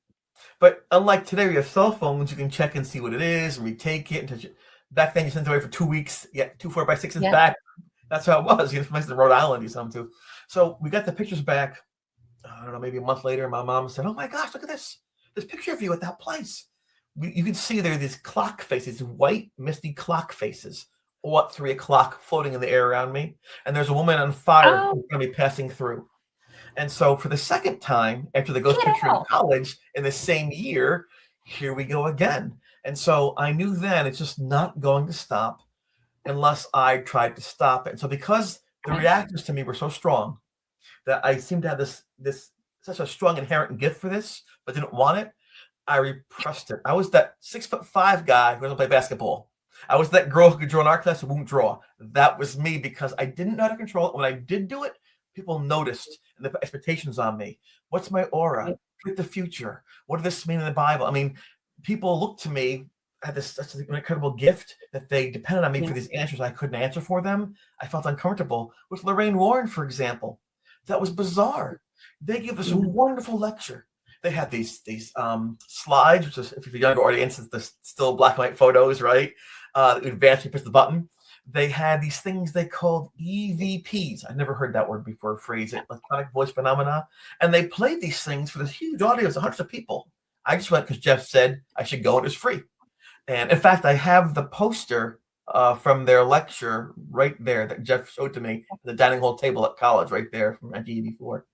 But unlike today, we have cell phones, you can check and see what it is and retake it and touch it. Back then, you sent it away for 2 weeks. Yeah, 2 4x6s back. That's how it was. From Rhode Island or something too. So we got the pictures back. I don't know, maybe a month later. My mom said, "Oh my gosh, look at this picture of you at that place." You can see there are these clock faces, white, misty clock faces, all at 3 o'clock, floating in the air around me. And there's a woman on fire who's going to be passing through. And so for the second time, after the ghost picture in college in the same year, here we go again. And so I knew then it's just not going to stop unless I tried to stop it. And so because the reactions to me were so strong that I seemed to have this such a strong inherent gift for this, but didn't want it, I repressed it. I was that 6'5" guy who doesn't play basketball. I was that girl who could draw in art class who won't draw. That was me because I didn't know how to control it. When I did do it, people noticed and the expectations on me. What's my aura? With the future? What does this mean in the Bible? I mean, people looked to me at such an incredible gift that they depended on me for these answers I couldn't answer for them. I felt uncomfortable. With Lorraine Warren, for example, that was bizarre. They gave us a wonderful lecture. They had these slides, which is, if you're a younger audience, it's the still black and white photos, right? Advance, you push the button. They had these things they called EVPs. I'd never heard that word before, phrase it, electronic voice phenomena. And they played these things for this huge audience of hundreds of people. I just went because Jeff said I should go and it was free. And in fact, I have the poster from their lecture right there that Jeff showed to me, the dining hall table at college right there from 1984.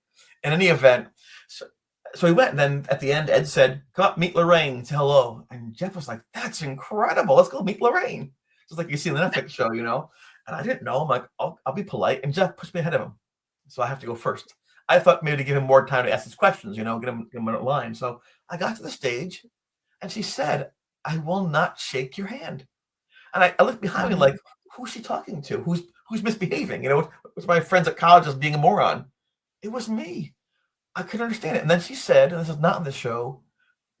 In any event, so we went, and then at the end, Ed said, "Come up, meet Lorraine, say hello." And Jeff was like, "That's incredible. Let's go meet Lorraine." Just like you see in the Netflix show, you know. And I didn't know. I'm like, I'll be polite. And Jeff pushed me ahead of him, so I have to go first. I thought maybe to give him more time to ask his questions, you know, get him in line. So I got to the stage, and she said, "I will not shake your hand." And I looked behind me like, who's she talking to? Who's misbehaving? You know, was my friends at college just being a moron? It was me. I couldn't understand it. And then she said, and this is not in the show,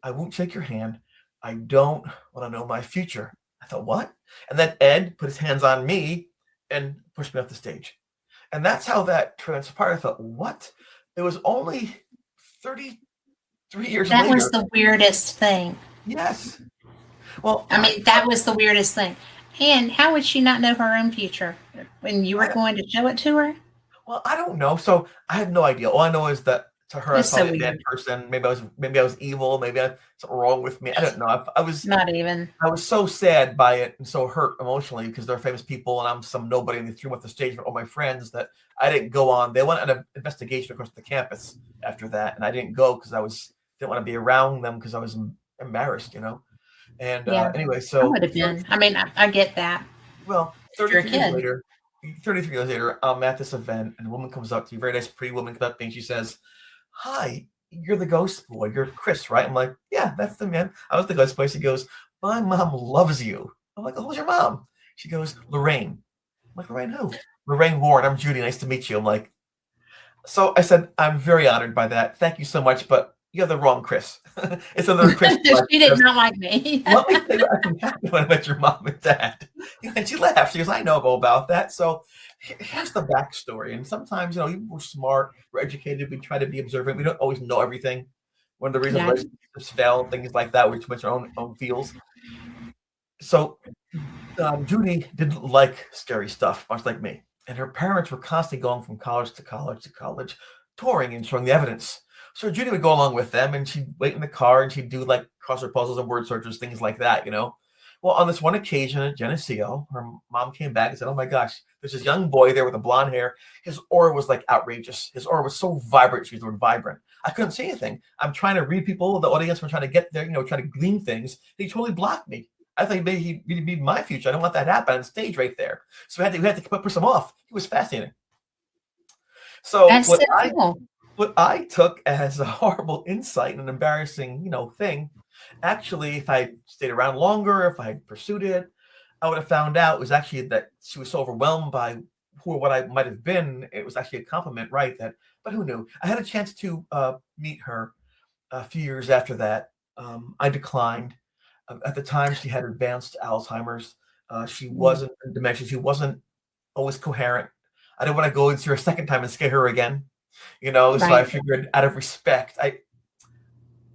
"I won't shake your hand. I don't want to know my future." I thought, what? And then Ed put his hands on me and pushed me off the stage. And that's how that transpired. I thought, what? It was only 33 years That later. was the weirdest thing. Yes. Well, I mean, that was the weirdest thing. And how would she not know her own future when you were going to show it to her? Well, I don't know. So I had no idea. All I know is that to her, I was It's so probably a bad weird. person. Maybe I was evil. Maybe I something wrong with me. I don't know. I was Not even. I was so sad by it and so hurt emotionally because they're famous people and I'm some nobody and they threw me off the stage with all my friends that I didn't go on. They went on an investigation across the campus after that, and I didn't go because didn't want to be around them because I was embarrassed, you know. And Yeah. anyway, I so would have been. I mean, I get that. well, You're a 33 years kid. later, 33 years later, I'm at this event, and a woman comes up to me, very nice, pretty woman comes up to me, and she says, "Hi, you're the ghost boy. You're Chris, right?" I'm like, "Yeah, that's the man. I was the ghost boy." She goes, "My mom loves you." I'm like, "Oh, who's your mom?" She goes, "Lorraine." I'm like, "Lorraine who?" "Lorraine Warren. I'm Judy. Nice to meet you." I'm like, so I said, "I'm very honored by that. Thank you so much, but you have the wrong Chris." It's another Chris. She did not like me. Let me tell you what happened when I met your mom and dad. And she laughed. She goes, "I know about that." So here's the backstory. And sometimes, you know, we're smart, we're educated, we try to be observant. We don't always know everything. One of the reasons Yeah. relationships fail, things like that, we're too much our own feels. So Judy didn't like scary stuff, much like me. And her parents were constantly going from college to college to college, touring and showing the evidence. So Judy would go along with them and she'd wait in the car and she'd do like crossword puzzles and word searches, things like that, you know. Well, on this one occasion at Geneseo, her mom came back and said, "Oh my gosh, there's this young boy there with the blonde hair. His aura was like outrageous. His aura was so vibrant." She used the word vibrant. I couldn't say anything. I'm trying to read people, the audience, we're trying to get there, you know, trying to glean things. He totally blocked me. I thought maybe he'd be my future. I don't want that to happen on stage right there. So we had to push him off. He was fascinating. So That's so cool. what I took as a horrible insight and an embarrassing, you know, thing, actually, if I stayed around longer, if I had pursued it, I would have found out it was actually that she was so overwhelmed by who or what I might have been. It was actually a compliment, right? But who knew? I had a chance to meet her a few years after that. I declined. At the time, she had advanced Alzheimer's. She wasn't in dementia. She wasn't always coherent. I didn't want to go and see her a second time and scare her again, you know. So I figured, out of respect,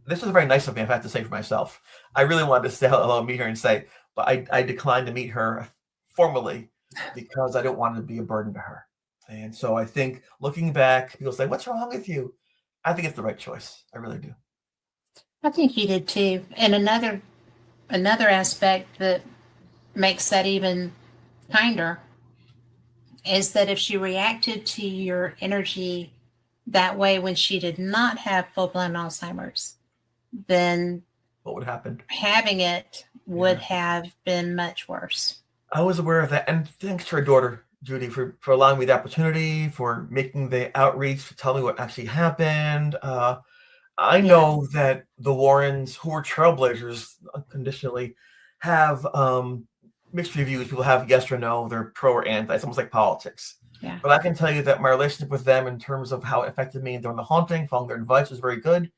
this was very nice of me, I have to say for myself. I really wanted to say hello, meet her, and say, but I declined to meet her formally because I don't want to be a burden to her. And so I think, looking back, people say, "What's wrong with you?" I think it's the right choice. I really do. I think you did too. And another aspect that makes that even kinder is that if she reacted to your energy that way when she did not have full-blown Alzheimer's, then What would happen? having it would have been much worse. I was aware of that. And thanks to her daughter, Judy, for allowing me the opportunity, for making the outreach, for telling me what actually happened. I know that the Warrens, who were trailblazers unconditionally, have mixed reviews. People have yes or no, they're pro or anti. It's almost like politics. Yeah. But I can tell you that my relationship with them, in terms of how it affected me during the haunting, following their advice, was very good.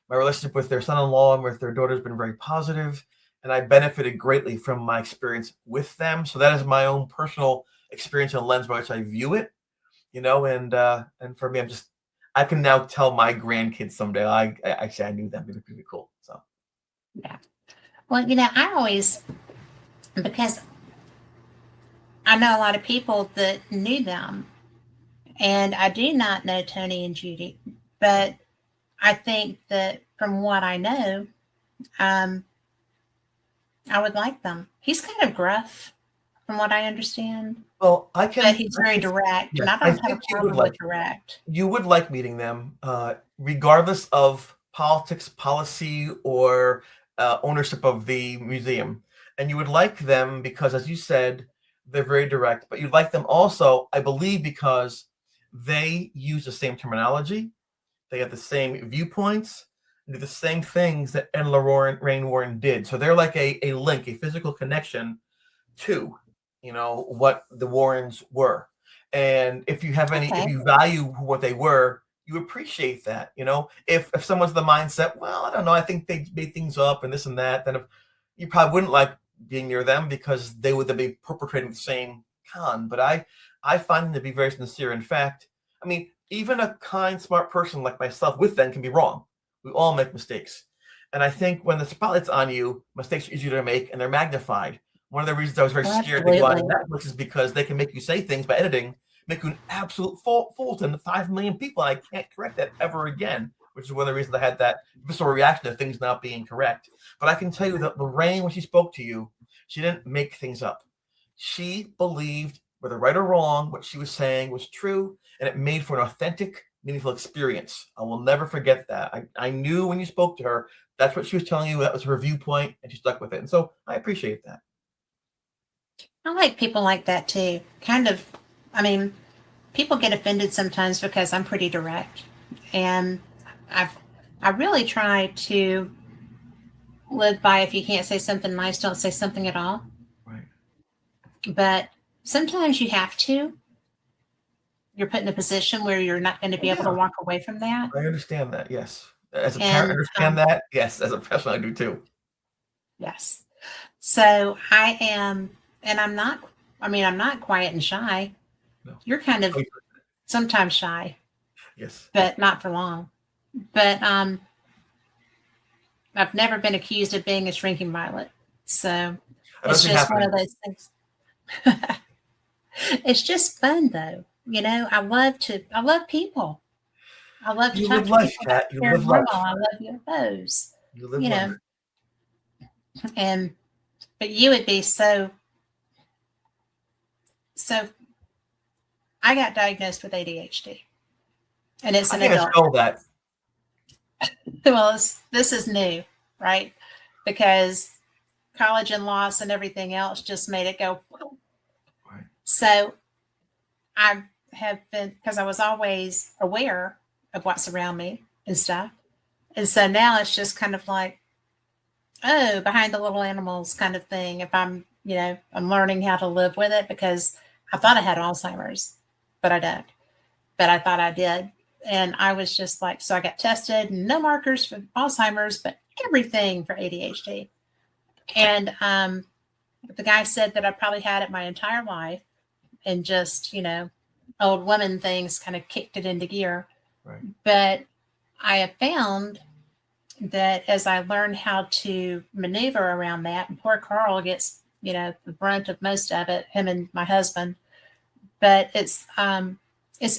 My relationship with their son-in-law and with their daughter has been very positive, and I benefited greatly from my experience with them. So that is my own personal experience and lens by which I view it, you know. And for me, I can now tell my grandkids someday, I say I knew them. It was pretty cool. So yeah. Well, you know, I always, because I know a lot of people that knew them, and I do not know Tony and Judy, but I think that from what I know, I would like them. He's kind of gruff. from what I understand. Well, But he's very direct, and yes, I I don't have think a problem with direct. you would like meeting them, regardless of politics, policy, or ownership of the museum. And you would like them because, as you said, they're very direct. But you'd like them also, I believe, because they use the same terminology, they have the same viewpoints, and do the same things that Ed and Lorraine Warren did. So they're like a link, a physical connection to, what the Warrens were. And if you have any, if Okay. you value what they were, you appreciate that. If someone's the mindset, well, I don't know, I think they made things up and this and that, then if, you probably wouldn't like being near them because they would then be perpetrating the same con. But I find them to be very sincere. In fact, I mean, even a kind, smart person like myself with them can be wrong. We all make mistakes. And I think when the spotlight's on you, mistakes are easier to make and they're magnified. One of the reasons I was very scared to go on Netflix is because they can make you say things by editing, make you an absolute fool to 5 million people. And I can't correct that ever again, which is one of the reasons I had that visceral reaction to things not being correct. But I can tell you that Lorraine, when she spoke to you, she didn't make things up. She believed, whether right or wrong, what she was saying was true, and it made for an authentic, meaningful experience. I will never forget that. I knew when you spoke to her, that's what she was telling you. That was her viewpoint, and she stuck with it. And so I appreciate that. I like people like that too. Kind of, I mean, people get offended sometimes because I'm pretty direct, and I really try to live by, if you can't say something nice, don't say something at all. Right. But sometimes you have to. You're put in a position where you're not going to be able to walk away from that. I understand that. Yes. As a parent, I understand that. Yes. As a professional, I do too. Yes. So I am, and I'm not quiet and shy. No. You're kind of sometimes shy. Yes. But not for long. But I've never been accused of being a shrinking violet. So it's just one of those things. It's just fun though. I love people. I love to talk to people about paranormal. I love UFOs. You live life. But you would be so. I got diagnosed with ADHD, and it's an adult. I know that. Well, this is new, right? Because college and loss and everything else just made it go. Right. So I have been, because I was always aware of what's around me and stuff. And so now it's just kind of like, oh, behind the little animals kind of thing. If I'm learning how to live with it, because I thought I had Alzheimer's, but I don't. But I thought I did. And I was just like, so I got tested, no markers for Alzheimer's, but everything for ADHD. And the guy said that I probably had it my entire life, and just, old woman things kind of kicked it into gear. Right. But I have found that as I learned how to maneuver around that, and poor Carl gets, the brunt of most of it, him and my husband. But it's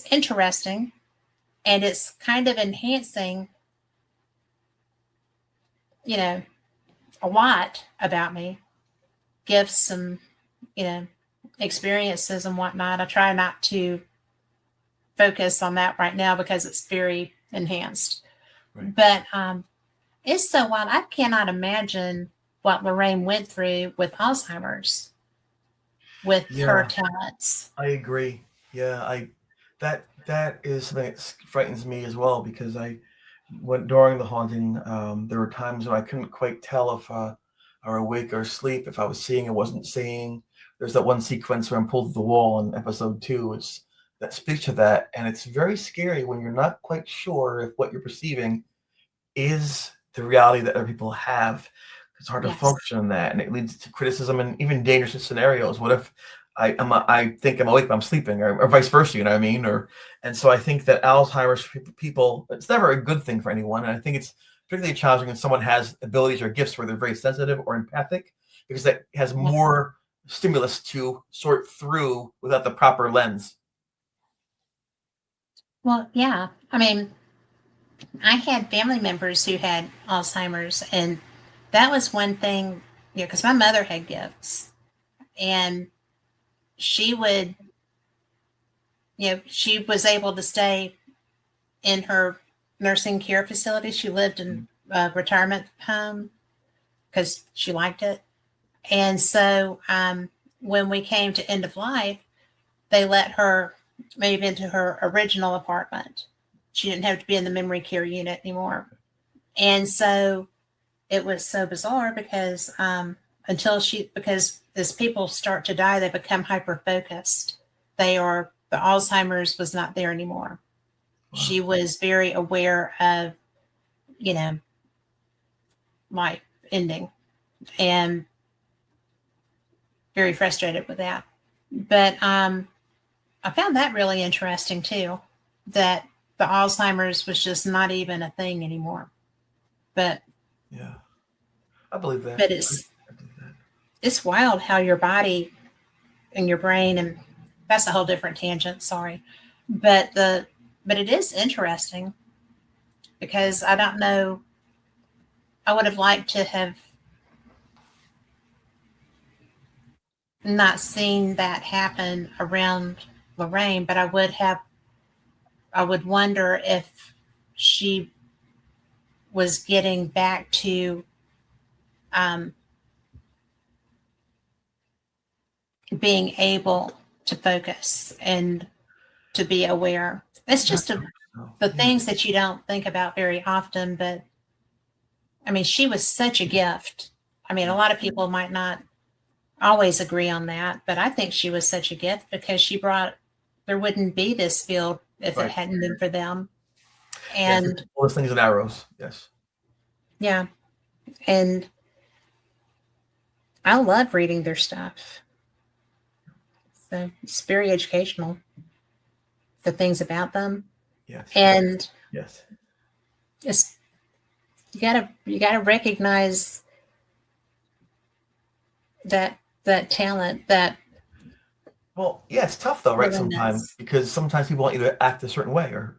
interesting, and it's kind of enhancing, a lot about me, gifts, some, experiences and whatnot. I try not to focus on that right now because it's very enhanced. Right. But it's so wild. I cannot imagine what Lorraine went through with Alzheimer's, with her talents. I agree. Yeah, that is something that frightens me as well, because during the haunting, there were times when I couldn't quite tell if I were awake or asleep, if I was seeing or wasn't seeing. There's that one sequence where I'm pulled to the wall in episode 2, that speaks to that, and it's very scary when you're not quite sure if what you're perceiving is the reality that other people have. It's hard to function in that, and it leads to criticism and even dangerous scenarios. What if I think I'm awake but I'm sleeping, or vice versa? You know what I mean? And so I think that Alzheimer's people, it's never a good thing for anyone, and I think it's particularly challenging when someone has abilities or gifts where they're very sensitive or empathic, because that has more stimulus to sort through without the proper lens. Well, yeah. I mean, I had family members who had Alzheimer's, and that was one thing, because my mother had gifts, and she would, she was able to stay in her nursing care facility. She lived in a retirement home because she liked it. And so when we came to end of life, they let her move into her original apartment. She didn't have to be in the memory care unit anymore. And so it was so bizarre because because as people start to die, they become hyper focused. The Alzheimer's was not there anymore. Wow. She was very aware of, life ending and very frustrated with that. But I found that really interesting too, that the Alzheimer's was just not even a thing anymore. But yeah, I believe that. But it's wild how your body and your brain, and that's a whole different tangent. Sorry, but it is interesting because I don't know. I would have liked to have not seen that happen around Lorraine, but I would wonder if she was getting back to being able to focus and to be aware. It's just the things that you don't think about very often, but I mean, she was such a gift. I mean, a lot of people might not always agree on that, but I think she was such a gift because there wouldn't be this field if it hadn't been for them. And all the slings and arrows. Yes. Yeah. And I love reading their stuff. So it's very educational, the things about them. Yes. And yes, it's you gotta recognize that talent that. Well, yeah, it's tough though, right? Sometimes because sometimes people want you to act a certain way or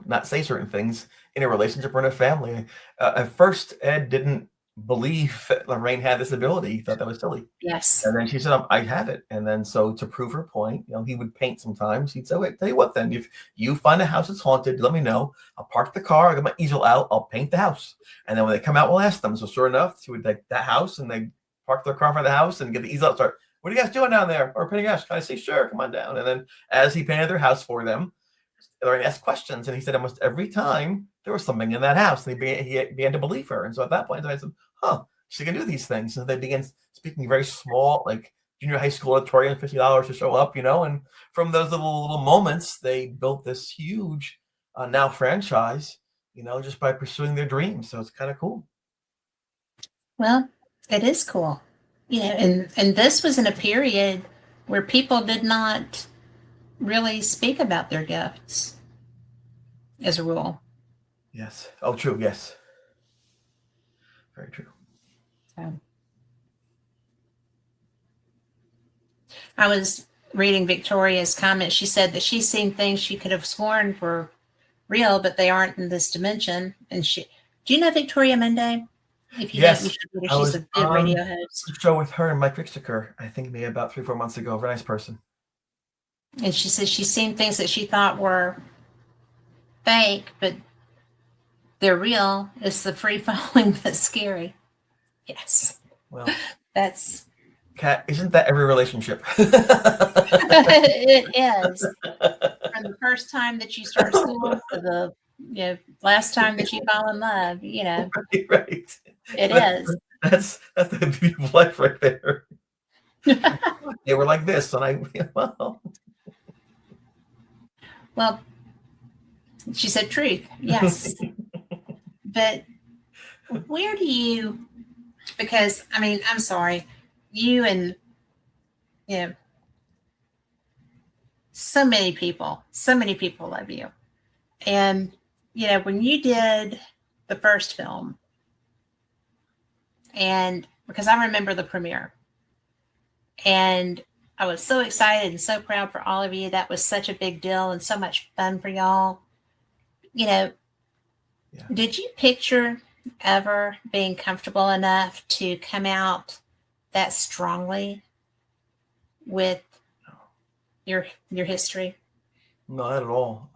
not say certain things in a relationship or in a family. At first, Ed didn't believe that Lorraine had this ability. He thought that was silly. Yes. And then she said, I have it. And then so to prove her point, he would paint sometimes. He'd say, wait, tell you what then, if you find a house that's haunted, let me know. I'll park the car, I'll get my easel out, I'll paint the house. And then when they come out, we'll ask them. So sure enough, she would take that house and they park their car in front of the house and get the easel out, start, what are you guys doing down there? Or painting a house? Can I say, sure, come on down. And then as he painted their house for them, Lorraine asked questions. And he said almost every time there was something in that house. And he began to believe her. And so at that point, I said, she can do these things. And they began speaking very small, like junior high school auditorium, $50 to show up, and from those little moments, they built this huge now franchise, just by pursuing their dreams. So it's kind of cool. Well, it is cool. And this was in a period where people did not really speak about their gifts as a rule. Yes. Oh, true. Yes. Very true. So, I was reading Victoria's comment. She said that she's seen things she could have sworn were real, but they aren't in this dimension. And do you know Victoria Monday? If you yes, don't, you should meet her. She's a good radio host. Show with her and Mike Richter, I think maybe about 3-4 months ago. Very nice person. And she says she's seen things that she thought were fake, but they're real. It's the free falling that's scary. Yes. Well, that's. Kat, isn't that every relationship? It is. From the first time that you start school to the last time that you fall in love, Right. It is. That's the beautiful life right there. They were like this, and well, she said truth. Yes. But where do you, because I mean, I'm sorry, you and so many people love you. And when you did the first film, and because I remember the premiere, and I was so excited and so proud for all of you. That was such a big deal and so much fun for y'all. Did you picture ever being comfortable enough to come out that strongly with your history. No, not at all.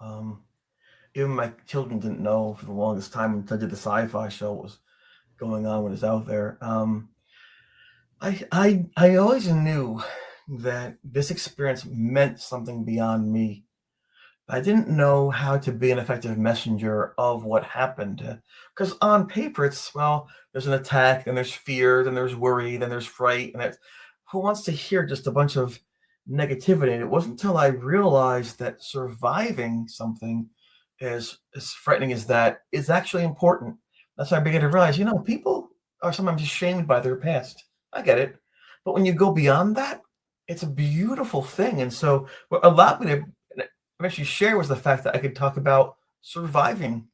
Even my children didn't know for the longest time until I did the sci-fi show what was going on when it was out there. I always knew that this experience meant something beyond me. I didn't know how to be an effective messenger of what happened. Because on paper, it's, well, there's an attack, and there's fear, then there's worry, then there's fright, and that's, who wants to hear just a bunch of negativity? And it wasn't until I realized that surviving something as frightening as that is actually important. That's how I began to realize, people are sometimes ashamed by their past. I get it. But when you go beyond that, it's a beautiful thing. And so what allowed me to actually share was the fact that I could talk about surviving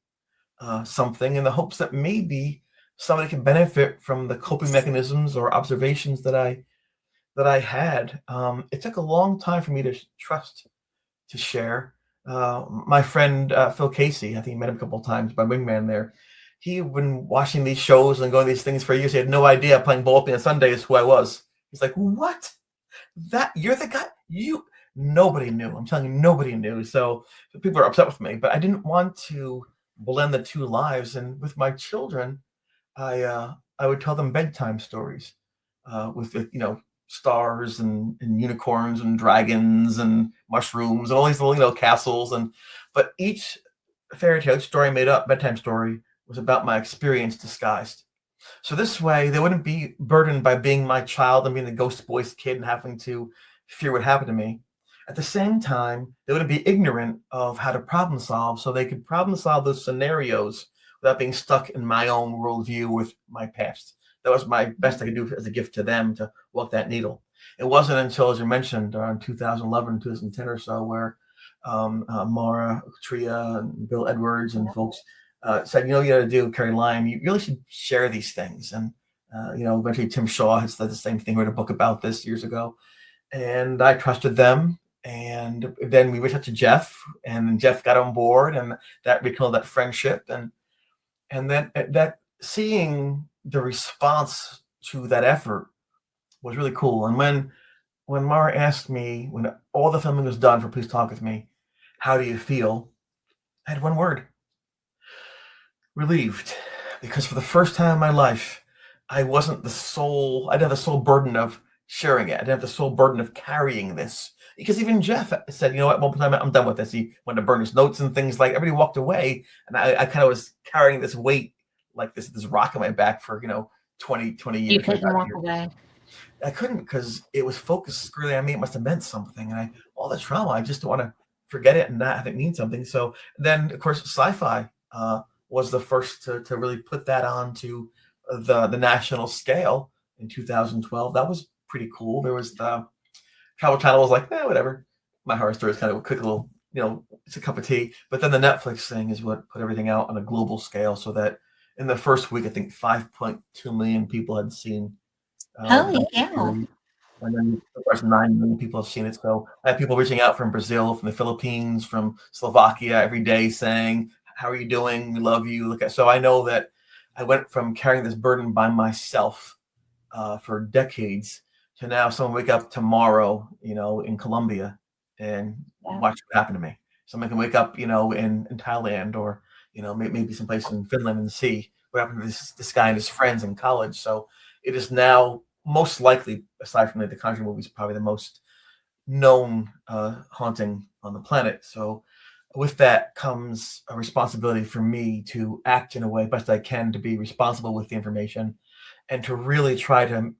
something in the hopes that maybe somebody can benefit from the coping mechanisms or observations that I had. It took a long time for me to trust to share. My friend Phil Casey, I think you met him a couple of times, my wingman there. He'd been watching these shows and going to these things for years. He had no idea playing ball on Sunday is who I was. He's like, "What? That you're the guy? Nobody knew. I'm telling you, nobody knew." So people are upset with me, but I didn't want to blend the two lives. And with my children, I would tell them bedtime stories with stars and unicorns and dragons and mushrooms and all these little castles, but each fairy tale, each story made up bedtime story was about my experience disguised. So this way, they wouldn't be burdened by being my child and being the ghost boy's kid and having to fear what happened to me. At the same time, they wouldn't be ignorant of how to problem solve, so they could problem solve those scenarios without being stuck in my own worldview with my past. That was my best I could do as a gift to them, to walk that needle. It wasn't until, as you mentioned, around 2011, 2010 or so, where Mara Tria and Bill Edwards and folks said, you got to do, Carrie Lyon, you really should share these things. And, eventually Tim Shaw has said the same thing, wrote a book about this years ago. And I trusted them. And then we reached out to Jeff, and Jeff got on board, and that rekindled that friendship. And then that seeing the response to that effort was really cool. And when Mara asked me, when all the filming was done for Please Talk With Me, how do you feel? I had one word: relieved. Because for the first time in my life, I didn't have the sole burden of sharing it. I didn't have the sole burden of carrying this. Because even Jeff said, at one point, I'm done with this. He wanted to burn his notes and things, like everybody walked away. And I kind of was carrying this weight, like this rock on my back for, 20 years. You couldn't walk away. I couldn't, because it was focused squarely on me. It must have meant something. And all the trauma, I just don't want to forget it and not have it mean something. So then, of course, sci-fi was the first to really put that onto the national scale in 2012. That was pretty cool. There was the Travel Channel was like, whatever. My Horror Story is kind of a quick little, it's a cup of tea. But then the Netflix thing is what put everything out on a global scale, so that in the first week, I think 5.2 million people had seen. Holy cow. And then, of course, 9 million people have seen it. So I have people reaching out from Brazil, from the Philippines, from Slovakia every day saying, "How are you doing? We love you." So I know that I went from carrying this burden by myself for decades to now someone wake up tomorrow, in Colombia and watch what happened to me. Someone can wake up, in Thailand, or, maybe someplace in Finland, and see what happened to this guy and his friends in college. So it is now most likely, aside from the Conjuring movies, probably the most known haunting on the planet. So with that comes a responsibility for me to act in a way best I can to be responsible with the information, and to really try to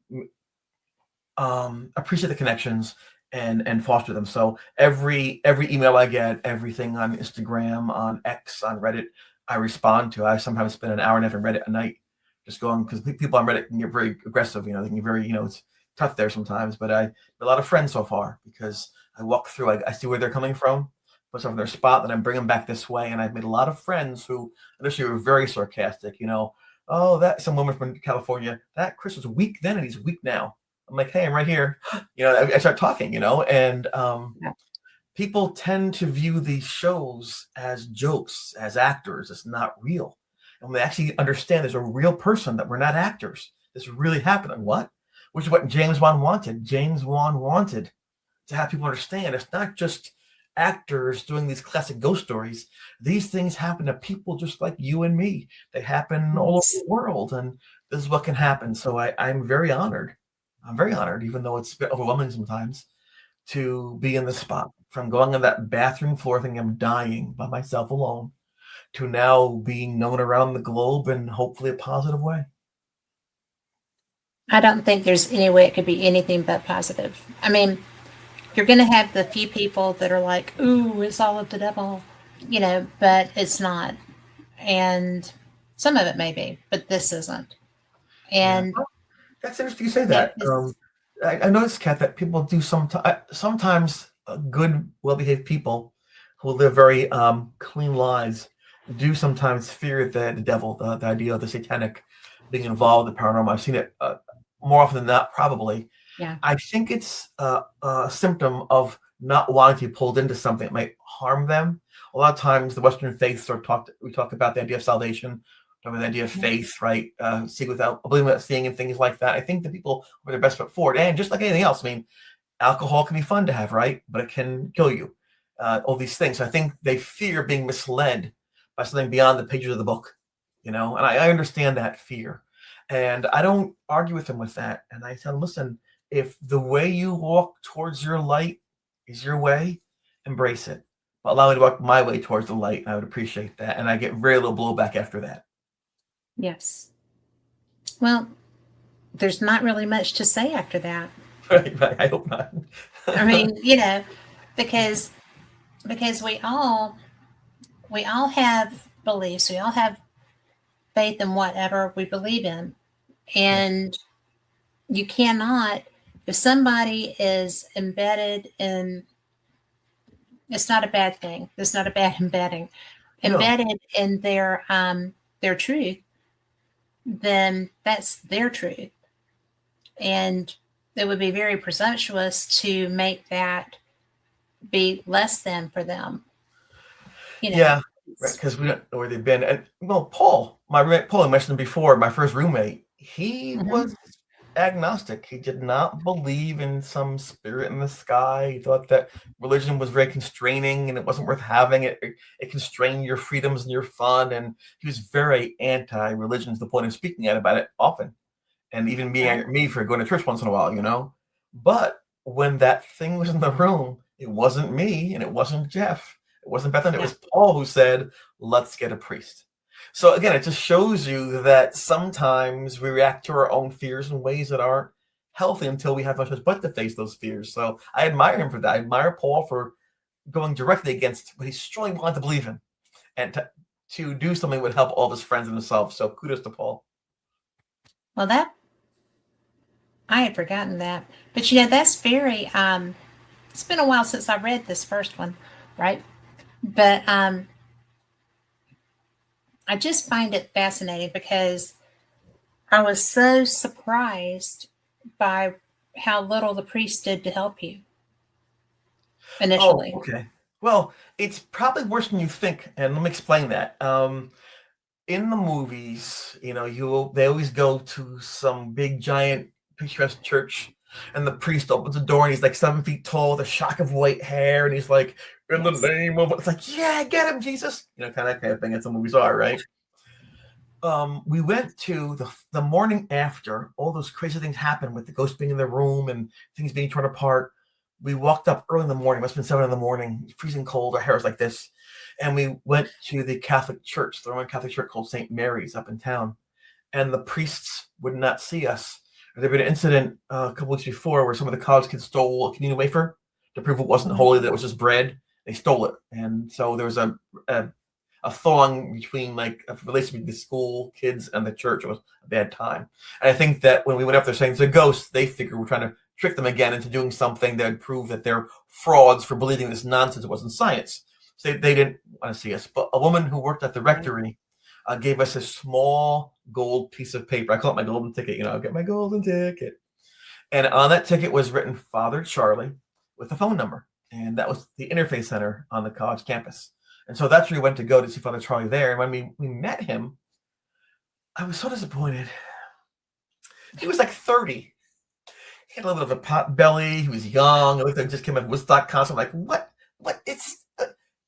appreciate the connections and foster them. So every email I get, everything on Instagram, on X, on Reddit, I respond to. I sometimes spend an hour and a half on Reddit a night just going, because people on Reddit can get very aggressive. They can get very, it's tough there sometimes. But I have a lot of friends so far, because I walk through, I see where they're coming from, put something in their spot, then I bring them back this way. And I've made a lot of friends who initially were very sarcastic, "Oh, that some woman from California, that Chris was weak then and he's weak now." I'm like, "Hey, I'm right here." I start talking, and people tend to view these shows as jokes, as actors. It's not real. And when they actually understand there's a real person, that we're not actors, this really happened. And what? Which is what James Wan wanted. James Wan wanted to have people understand it's not just actors doing these classic ghost stories. These things happen to people just like you and me. They happen all over the world, and this is what can happen. So I'm very honored. I'm very honored, even though it's a bit overwhelming sometimes, to be in the spot. From going on that bathroom floor thinking I'm dying by myself alone, to now being known around the globe in hopefully a positive way. I don't think there's any way it could be anything but positive. I mean, you're going to have the few people that are like, ooh, it's all of the devil, but it's not. And some of it may be, but this isn't. And well, that's interesting you say that. I noticed, Kat, that people do sometimes good, well-behaved people who live very clean lives do sometimes fear the devil, the idea of the satanic being involved in the paranormal. I've seen it more often than not, probably. Yeah. I think it's a symptom of not wanting to be pulled into something that might harm them. A lot of times, the Western faiths we talk about the idea of salvation, the idea of faith, right? See without believing without seeing, and things like that. I think the people are their best foot forward, and just like anything else, I mean, alcohol can be fun to have, right? But it can kill you. All these things. So I think they fear being misled by something beyond the pages of the book, and I understand that fear, and I don't argue with them with that. And I tell them, listen, if the way you walk towards your light is your way, embrace it. But allow me to walk my way towards the light. I would appreciate that, and I get very little blowback after that. Yes. Well, there's not really much to say after that. Right. I hope not. I mean, because we all have beliefs. We all have faith in whatever we believe in. And you cannot, if somebody is embedded in, it's not a bad thing. It's not a bad embedding. Embedded in their truth, then that's their truth. And it would be very presumptuous to make that be less than for them. Yeah, right, because we don't know where they've been. And Paul, my roommate, Paul, I mentioned before, my first roommate, he was agnostic. He did not believe in some spirit in the sky. He thought that religion was very constraining and it wasn't worth having. It constrained your freedoms and your fun. And he was very anti-religion to the point of speaking out about it often. And even being angry at me for going to church once in a while, But when that thing was in the room, it wasn't me and it wasn't Jeff. It wasn't Bethany. It was Paul who said, let's get a priest. So again, it just shows you that sometimes we react to our own fears in ways that aren't healthy until we have no choice but to face those fears. So I admire him for that. I admire Paul for going directly against what he strongly wanted to believe in, and to do something that would help all of his friends and himself. So kudos to Paul. Well, I had forgotten that. But that's very, it's been a while since I read this first one, right? But I just find it fascinating because I was so surprised by how little the priest did to help you initially. Oh, okay. Well, it's probably worse than you think, and let me explain that. In the movies, they always go to some big, giant, picturesque church, and the priest opens the door, and he's like 7 feet tall with a shock of white hair, and he's like, in the name of, it's like, yeah, get him, Jesus, kind of thing. That's what movies are, right? We went to the morning after all those crazy things happened with the ghost being in the room and things being torn apart. We walked up early in the morning, must have been 7 in.m, freezing cold, our hair was like this. And we went to the Catholic church, the Roman Catholic church called St. Mary's up in town. And the priests would not see us. There had been an incident a couple weeks before where some of the college kids stole a communion wafer to prove it wasn't holy, that it was just bread. They stole it. And so there was a thawing between a relationship between the school kids and the church. It was a bad time. And I think that when we went up there saying it's a ghost, they figured we're trying to trick them again into doing something that would prove that they're frauds for believing this nonsense. It wasn't science. So they didn't want to see us. But a woman who worked at the rectory gave us a small gold piece of paper. I call it my golden ticket. I'll get my golden ticket. And on that ticket was written Father Charlie with a phone number. And that was the interfaith center on the college campus. And so that's where we went to go to see Father Charlie there. And when we met him, I was so disappointed. He was like 30. He had a little bit of a pot belly. He was young. It looked like he just came out of Woodstock concert. I'm like, what? It's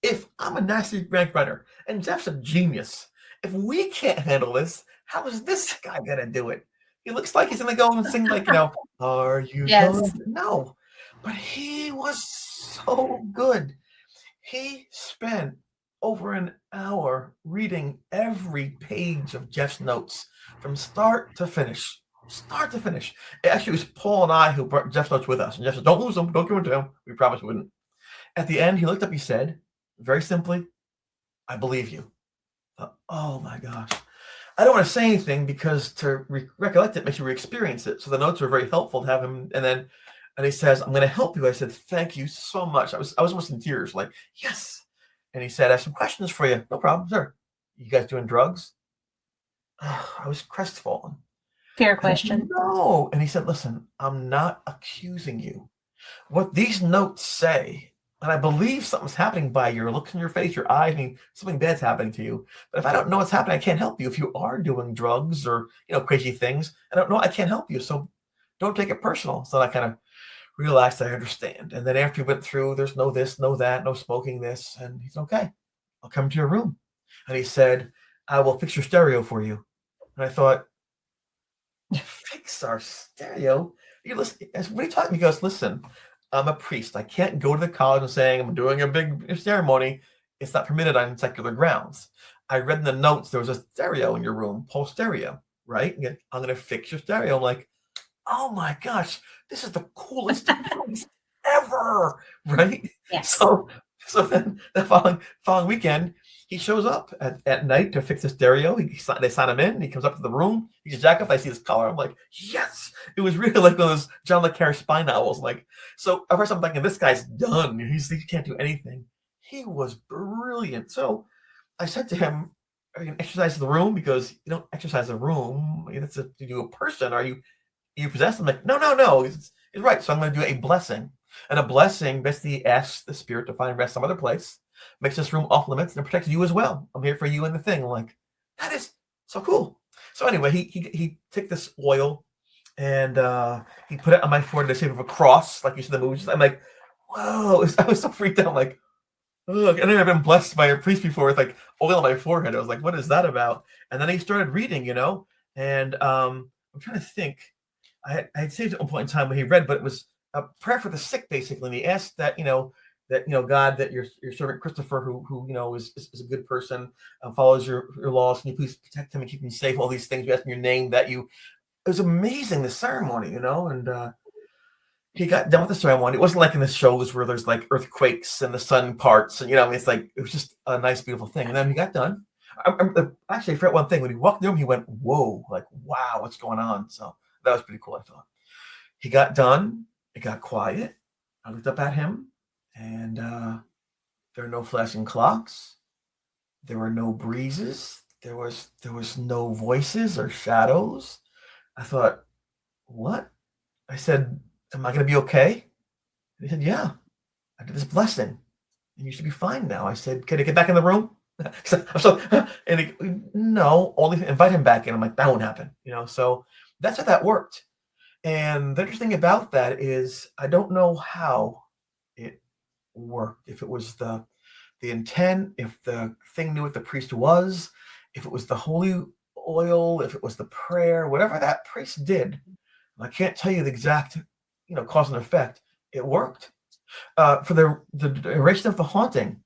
if I'm a nasty rank runner and Jeff's a genius, if we can't handle this, how is this guy gonna do it? He looks like he's gonna go and sing like, are you Yes. done? No, but he was so good. He spent over an hour reading every page of Jeff's notes from start to finish. Start to finish. Actually, it was Paul and I who brought Jeff's notes with us. And Jeff said, don't lose them. Don't give them to him. We promised we wouldn't. At the end, he looked up, he said, very simply, I believe you. Oh my gosh. I don't want to say anything because to recollect it makes you re-experience it. So the notes were very helpful to have him. And he says, I'm going to help you. I said, thank you so much. I was almost in tears, like, yes. And he said, I have some questions for you. No problem, sir. You guys doing drugs? I was crestfallen. Fair question. No. And he said, listen, I'm not accusing you. What these notes say, and I believe something's happening by your looks in your face, your eyes, I mean, something bad's happening to you. But if I don't know what's happening, I can't help you. If you are doing drugs or, crazy things, I don't know, I can't help you. So don't take it personal. So I kind of realized I understand. And then after we went through, there's no this, no that, no smoking this. And he said, okay, I'll come to your room. And he said, I will fix your stereo for you. And I thought, fix our stereo? You listen, what are you talking? He goes, listen, I'm a priest. I can't go to the college and saying I'm doing a big ceremony. It's not permitted on secular grounds. I read in the notes there was a stereo in your room, Paul stereo, right? I'm going to fix your stereo. I'm like, oh my gosh, this is the coolest place ever, right? Yes. So then the following weekend, he shows up at night to fix the stereo. They sign him in. He comes up to the room. He's jack up. I see his collar. I'm like, yes. It was really like one of those John le Carre spy novels. Like, so at first I'm thinking, this guy's done. He can't do anything. He was brilliant. So I said to him, are you going to exercise the room? Because you don't exercise a room. That's to do a person. Are you possessed? I'm like, no. He's right. So I'm going to do a blessing. And a blessing basically asks the spirit to find rest some other place, makes this room off limits, and protects you as well. I'm here for you and the thing. I'm like, that is so cool. So anyway, he took this oil and he put it on my forehead in the shape of a cross, like you see in the movies. I'm like, whoa. I was so freaked out. I'm like, ugh. And I've been blessed by a priest before with like oil on my forehead. I was like, what is that about? And then he started reading, and I'm trying to think. I had saved it at one point in time when he read, but it was a prayer for the sick, basically. And he asked that, God, that your servant Christopher, who is a good person, follows your laws, can you please protect him and keep him safe? All these things, you asked in your name. It was amazing, the ceremony, and he got done with the ceremony. It wasn't like in the shows where there's like earthquakes and the sun parts, and it's like it was just a nice, beautiful thing. And then he got done. Actually, I forgot one thing. When he walked in the room, he went, "Whoa!" Like, wow, what's going on? So that was pretty cool, I thought. He got done. It got quiet. I looked up at him, and there were no flashing clocks. There were no breezes. There was no voices or shadows. I thought, what? I said, am I going to be okay? And he said, yeah. I did this blessing, and you should be fine now. I said, can I get back in the room? No, only invite him back in. I'm like, that won't happen. So that's how that worked. And the interesting about that is I don't know how it worked. If it was the intent, if the thing knew what the priest was, if it was the holy oil, if it was the prayer, whatever that priest did, I can't tell you the exact, cause and effect. It worked for the duration of the haunting,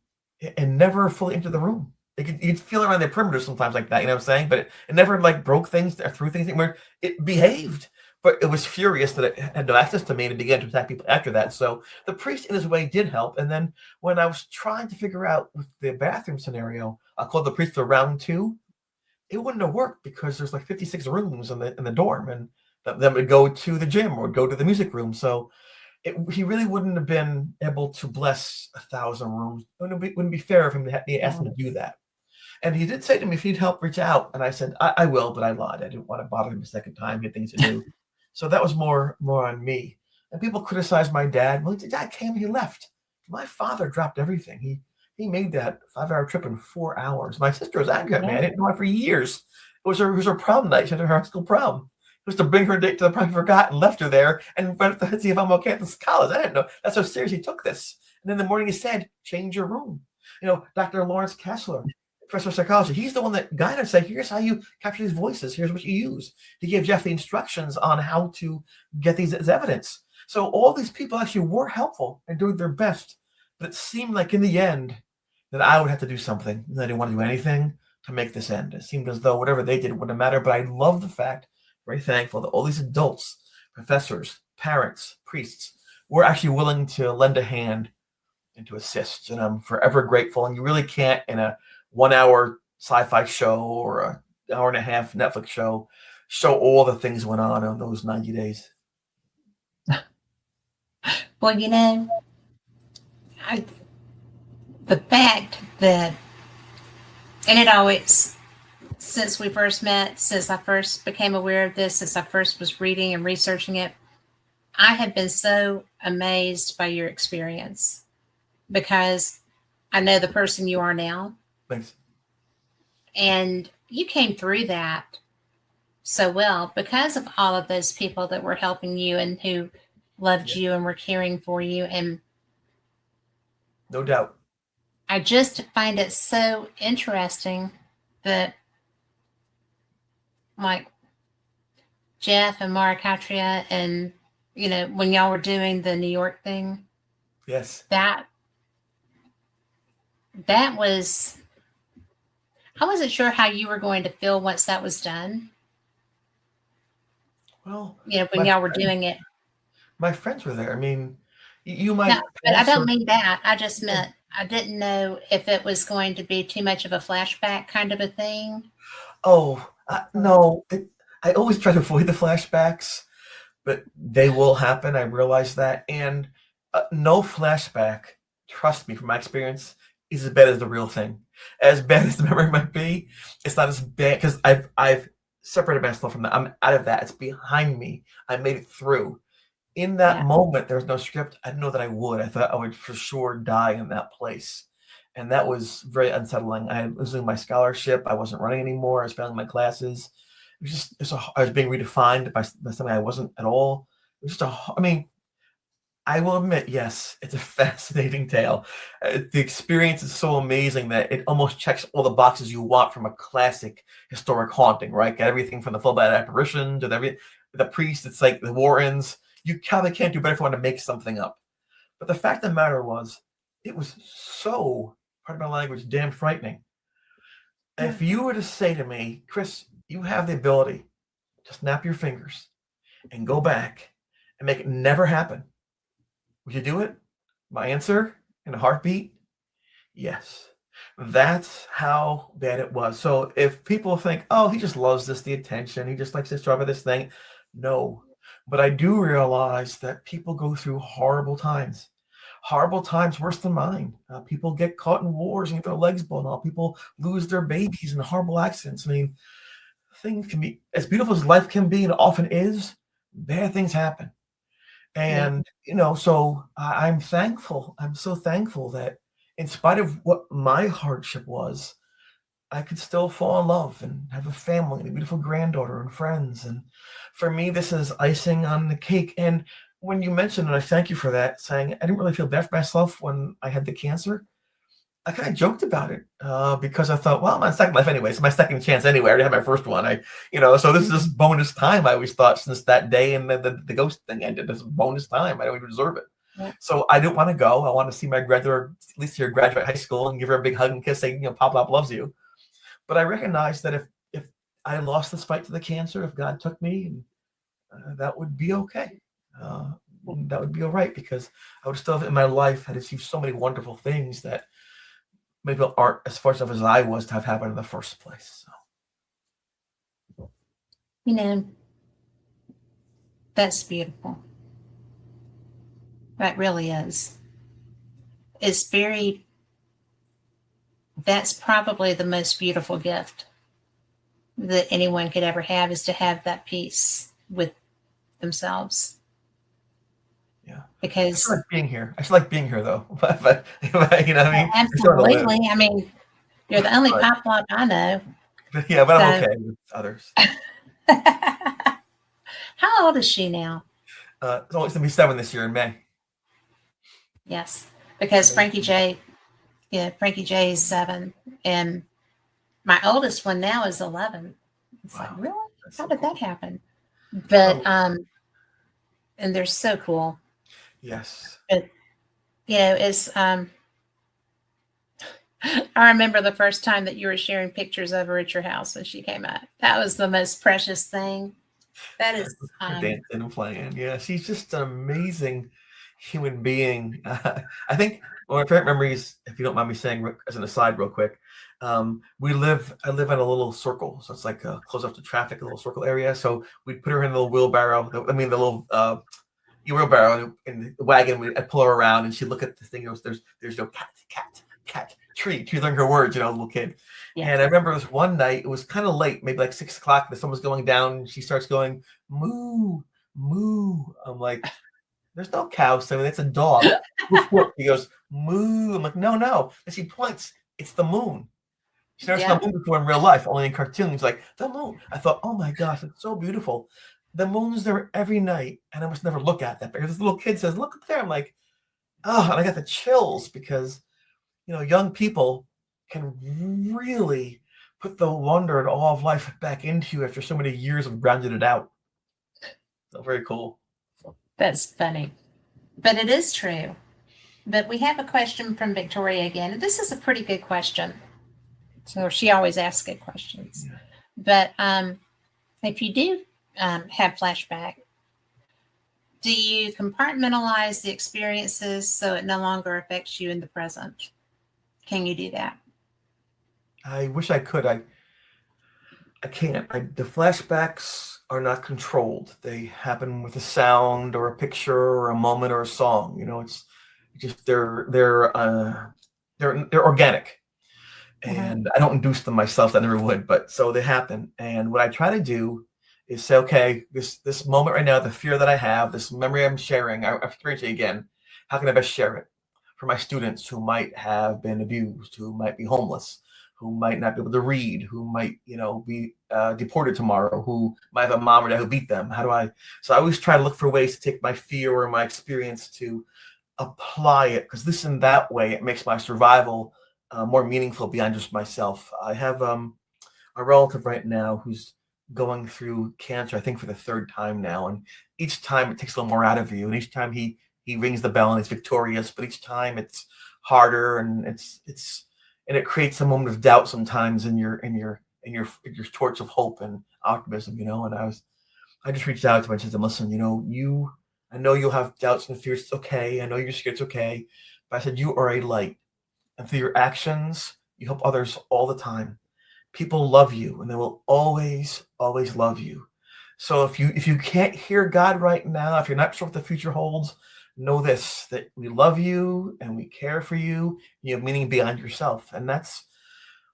and never fully entered the room. You'd feel around the perimeter sometimes like that, you know what I'm saying? But it never like broke things or threw things where it behaved. But it was furious that it had no access to me, and it began to attack people after that. So the priest, in his way, did help. And then when I was trying to figure out with the bathroom scenario, I called the priest for round 2. It wouldn't have worked because there's like 56 rooms in the dorm, and that would go to the gym or go to the music room. So he really wouldn't have been able to bless 1,000 rooms. It wouldn't be fair of him to ask him to do that. And he did say to me, if he'd help, reach out. And I said, I will, but I lied. I didn't want to bother him a second time. He had things to do. So that was more on me. And people criticized my dad. Well, dad came, he left. My father dropped everything. He made that 5-hour trip in 4 hours. My sister was angry at me. I didn't know her for years. It was her prom night. She had her high school prom. was to bring her date to the probably forgot and left her there and went to see if I'm okay at this college. I didn't know. That's how serious he took this. And in the morning he said, change your room. Dr. Lawrence Kessler, professor of psychology, he's the one that guided us, said, here's how you capture these voices. Here's what you use. He gave Jeff the instructions on how to get these as evidence. So all these people actually were helpful and doing their best. But it seemed like in the end that I would have to do something. And I didn't want to do anything to make this end. It seemed as though whatever they did wouldn't matter. But I love the fact, very thankful, that all these adults, professors, parents, priests, were actually willing to lend a hand and to assist. And I'm forever grateful. And you really can't, in a 1 hour sci-fi show or a hour and a half Netflix show all the things that went on in those 90 days. Well, the fact that, and it always, since we first met, since I first became aware of this, since I first was reading and researching it, I have been so amazed by your experience because I know the person you are now. Thanks. And you came through that so well because of all of those people that were helping you and who loved you and were caring for you. And no doubt. I just find it so interesting that, like, Jeff and Mara Katria and, when y'all were doing the New York thing. Yes. That was, I wasn't sure how you were going to feel once that was done. Well, when y'all were doing it. My friends were there. I mean, you might. No, but I don't mean that. I just meant I didn't know if it was going to be too much of a flashback kind of a thing. Oh, no. I always try to avoid the flashbacks, but they will happen. I realize that. And no flashback, trust me, from my experience, is as bad as the real thing. As bad as the memory might be, it's not as bad because I've separated myself from that. I'm out of that. It's behind me. I made it through. In that moment, there was no script. I didn't know that I would. I thought I would for sure die in that place. And that was very unsettling. I was losing my scholarship. I wasn't running anymore. I was failing my classes. It was just, I was being redefined by something I wasn't at all. It was just I will admit, yes, it's a fascinating tale. The experience is so amazing that it almost checks all the boxes you want from a classic historic haunting, right? Got everything from the full-body apparition to the priest. It's like the Warrens. You probably can't do better if you want to make something up. But the fact of the matter was, it was so, pardon my language, damn frightening. If you were to say to me, Chris, you have the ability to snap your fingers and go back and make it never happen, would you do it? My answer, in a heartbeat, yes. That's how bad it was. So if people think, oh, he just loves the attention, he just likes to talk about this thing, no. But I do realize that people go through horrible times worse than mine. People get caught in wars and get their legs blown off. People lose their babies in horrible accidents. I mean, things can be, as beautiful as life can be and often is, bad things happen. And, so I'm thankful. I'm so thankful that in spite of what my hardship was, I could still fall in love and have a family and a beautiful granddaughter and friends. And for me, this is icing on the cake. And when you mentioned, and I thank you for that, saying I didn't really feel bad for myself when I had the cancer, I kind of joked about it because I thought, well, my second life anyway. It's my second chance anyway. I already had my first one. So this is just bonus time. I always thought since that day and the ghost thing ended, this is bonus time. I don't even deserve it. Yeah. So I didn't want to go. I want to see my granddaughter, at least here, graduate high school and give her a big hug and kiss, saying, Pop loves you. But I recognized that if I lost this fight to the cancer, if God took me, that would be okay. That would be all right because I would still have in my life had achieved so many wonderful things that maybe aren't as fortunate as I was to have happened in the first place. So. That's beautiful. That really is. That's probably the most beautiful gift that anyone could ever have, is to have that peace with themselves. Yeah. Because I still like being here. I still like being here though. but absolutely. I mean, you're the only pop-up I know. Yeah, but I'm okay with others. How old is she now? It's only going to be 7 this year in May. Yes, because Frankie J is 7, and my oldest one now is 11. It's Wow. like, really? That's How so did cool. that happen? But Oh. and they're so cool. Yes. But it's I remember the first time that you were sharing pictures of her at your house when she came up. That was the most precious thing. That is Her dancing and playing. Yeah, she's just an amazing human being. I think one of my favorite memories, if you don't mind me saying as an aside real quick, I live in a little circle. So it's like close up to traffic, a little circle area. So we'd put her in a little wheelbarrow. The little wheelbarrow in the wagon. I'd pull her around and she'd look at the thing. There's no cat, tree. She learned her words, little kid. Yeah. And I remember it was one night, it was kind of late, maybe like 6 o'clock, the sun was going down, and she starts going, moo, moo. I'm like, there's no cow, so it's a dog. He goes, moo. I'm like, no. And she points, it's the moon. She's never seen the moon before in real life, only in cartoons, like, the moon. I thought, oh my gosh, it's so beautiful. The moon's there every night, and I must never look at that. Because this little kid says, look up there. I'm like, oh, and I got the chills because, young people can really put the wonder and awe of life back into you after so many years of grounding it out. So very cool. That's funny. But it is true. But we have a question from Victoria again. This is a pretty good question. So she always asks good questions. Yeah. But if you do have flashback, do you compartmentalize the experiences so it no longer affects you in the present? Can you do that? I wish I could. I can't. The flashbacks are not controlled. They happen with a sound or a picture or a moment or a song. It's just they're organic, and I don't induce them myself. I never would, but so they happen. And what I try to do is say, okay, this moment right now, the fear that I have, this memory I'm sharing, I've experienced it again. How can I best share it for my students who might have been abused, who might be homeless, who might not be able to read, who might, be deported tomorrow, who might have a mom or dad who beat them? So I always try to look for ways to take my fear or my experience to apply it, because this and that way it makes my survival more meaningful beyond just myself. I have a relative right now who's going through cancer, I think for the 3rd time now, and each time it takes a little more out of you, and each time he rings the bell and he's victorious, but each time it's harder, and it creates a moment of doubt sometimes in your torch of hope and optimism, and I just reached out to him and said, listen, I know you'll have doubts and fears. It's okay. I know you're scared. It's okay. But I said, you are a light, and through your actions, you help others all the time. People love you, and they will always, always love you. So if you can't hear God right now, if you're not sure what the future holds, know this, that we love you and we care for you. You have meaning beyond yourself. And that's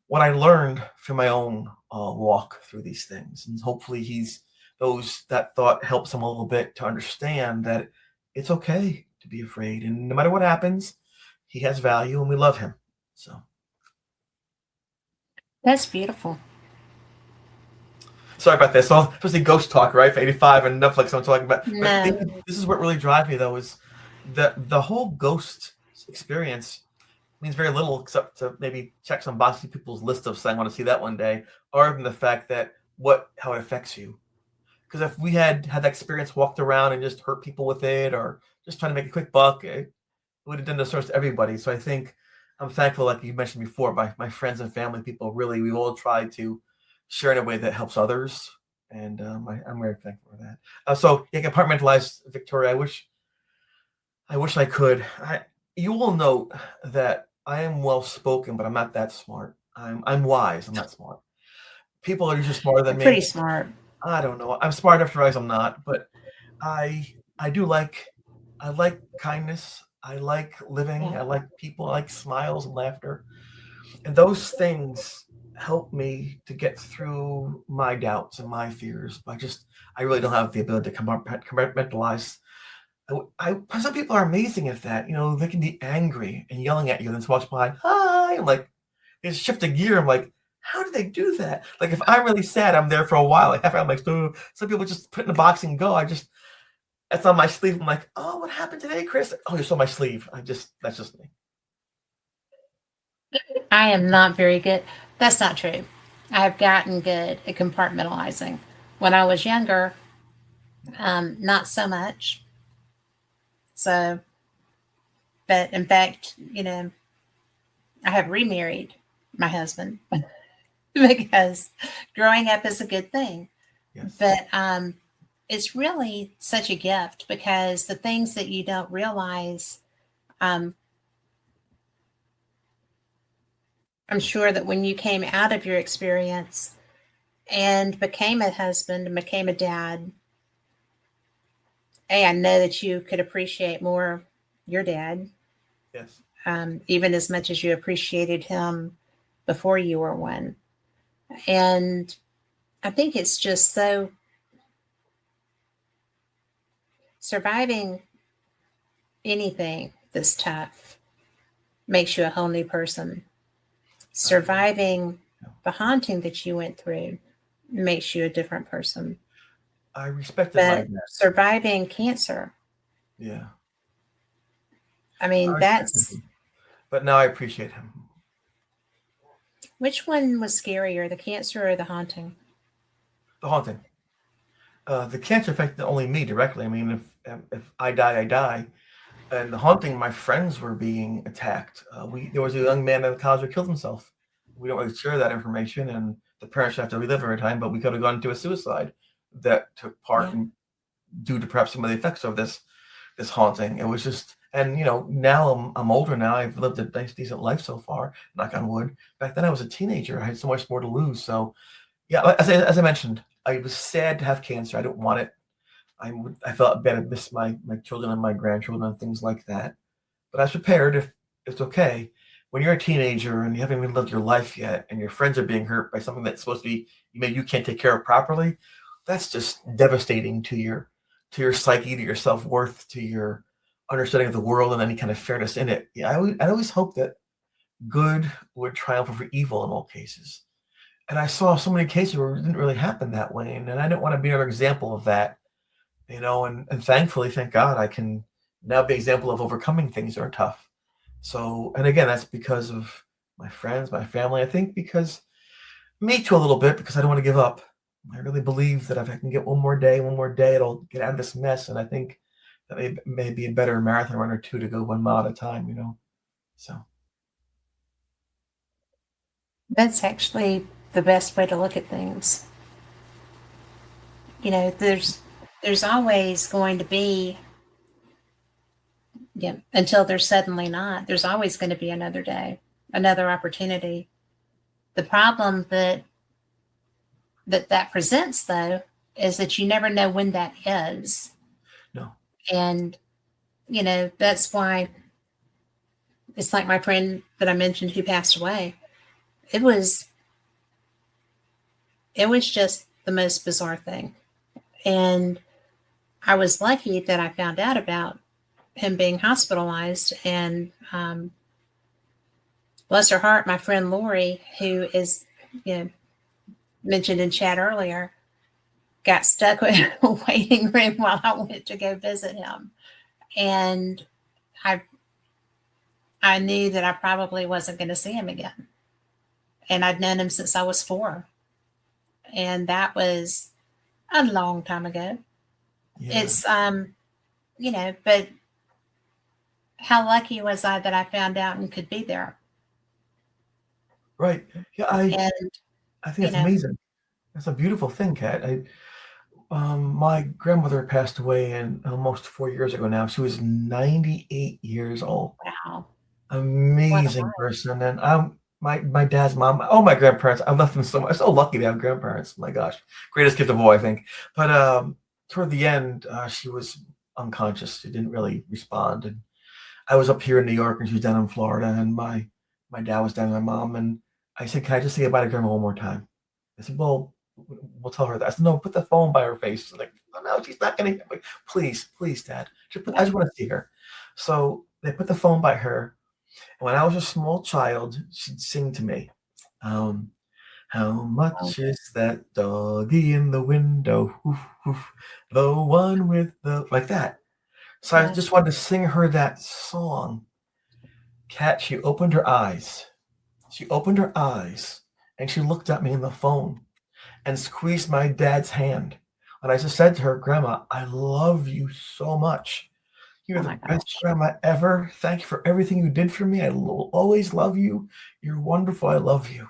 what I learned through my own walk through these things. And hopefully that thought helps him a little bit to understand that it's okay to be afraid. And no matter what happens, he has value and we love him. So that's beautiful. Sorry about this. So supposed to ghost talk, right? For 85 and Netflix I'm talking about. No. But this is what really drives me though, is the whole ghost experience means very little except to maybe check some boxy people's list of saying I want to see that one day, other than the fact that how it affects you. Because if we had that experience, walked around and just hurt people with it, or just trying to make a quick buck, it would have done the service to everybody. So I think I'm thankful, like you mentioned before, my friends and family, people, really, we've all tried to share in a way that helps others. And I'm very thankful for that. So yeah, compartmentalize, Victoria. I wish I could. You will note that I am well spoken, but I'm not that smart. I'm wise. I'm not smart. People are usually smarter than me. Pretty smart. I don't know. I'm smart enough to realize I'm not, but I like kindness. I like living. Yeah. I like people. I like smiles and laughter, and those things help me to get through my doubts and my fears. I really don't have the ability to compartmentalize. Some people are amazing at that. They can be angry and yelling at you, and then walks by, hi. I'm like, they shift a gear. I'm like, how do they do that? Like if I'm really sad, I'm there for a while. Like after I'm like, "Ugh." Some people just put in the box and go. That's on my sleeve. I'm like, oh, what happened today, Chris? Oh, you're on my sleeve. That's just me. I am not very good. That's not true. I have gotten good at compartmentalizing. When I was younger, not so much. So, but in fact, I have remarried my husband because growing up is a good thing. Yes. But it's really such a gift because the things that you don't realize, um, I'm sure that when you came out of your experience and became a husband and became a dad, I know that you could appreciate more your dad, Yes. even as much as you appreciated him before you were one. And I think it's just so surviving anything that's tough makes you a whole new person. Surviving the haunting that you went through makes you a different person. I respected my But dad. surviving cancer, Yeah. I mean, that's But now I appreciate him. which one was scarier, the cancer or the haunting? The haunting. The cancer affected only me directly. I mean, if I die, I die. And the haunting, my friends were being attacked. There was a young man at the college who killed himself. We don't really share that information, and the parents have to relive every time. But we could have gone into a suicide that took part Yeah. in, due to perhaps some of the effects of this haunting. It was just, and now I'm older now. I've lived a nice, decent life so far. Knock on wood. Back then, I was a teenager. I had so much more to lose. So, yeah, as I mentioned, I was sad to have cancer. I didn't want it. I felt bad. I missed my children and my grandchildren and things like that. But I was prepared. If it's okay, when you're a teenager and you haven't even lived your life yet, and your friends are being hurt by something that's supposed to be maybe you can't take care of properly, that's just devastating to your psyche, to your self worth, to your understanding of the world and any kind of fairness in it. Yeah, I always hope that good would triumph over evil in all cases. And I saw so many cases where it didn't really happen that way, and I didn't want to be another example of that. And thankfully, thank God, I can now be an example of overcoming things that are tough. So, and again, that's because of my friends, my family. I think because me too, a little bit, because I don't want to give up. I really believe that if I can get one more day, it'll get out of this mess. And I think that may be a better marathon run or two to go 1 mile at a time. So, That's actually the best way to look at things. There's always going to be, until there's suddenly not, there's always going to be another day, another opportunity. The problem that presents, though, is that you never know when that is. no. And, that's why it's like my friend that I mentioned who passed away. It was just the most bizarre thing. And I was lucky that I found out about him being hospitalized. And bless her heart, my friend Lori, who is, mentioned in chat earlier, got stuck with a waiting room while I went to go visit him. And I knew that I probably wasn't going to see him again. And I'd known him since I was 4. And that was a long time ago. Yeah. It's, but how lucky was I that I found out and could be there? Right. Yeah, I think it's amazing. That's a beautiful thing, Kat. My grandmother passed away almost 4 years ago now. She was 98 years old. Wow. Amazing person. And my dad's mom, my grandparents, I love them so much. I'm so lucky to have grandparents. My gosh. Greatest gift of all, I think. But toward the end, she was unconscious. She didn't really respond. And I was up here in New York and she was down in Florida, and my dad was down with my mom. And I said, "Can I just say goodbye to grandma one more time?" I said, "Well, we'll tell her that." I said, "No, put the phone by her face." She's like, "Oh, no, she's not going to." Please, Dad. I just want to see her. So they put the phone by her. And when I was a small child, she'd sing to me. How much is that doggy in the window? Woof, woof, the one with the like that. So I Yes. just wanted to sing her that song. Kat, she opened her eyes. She opened her eyes and she looked at me in the phone and squeezed my dad's hand. And I just said to her, Grandma, I love you so much. You're Oh the my best gosh. grandma ever. Thank you for everything you did for me. I will always love you. You're wonderful. I love you.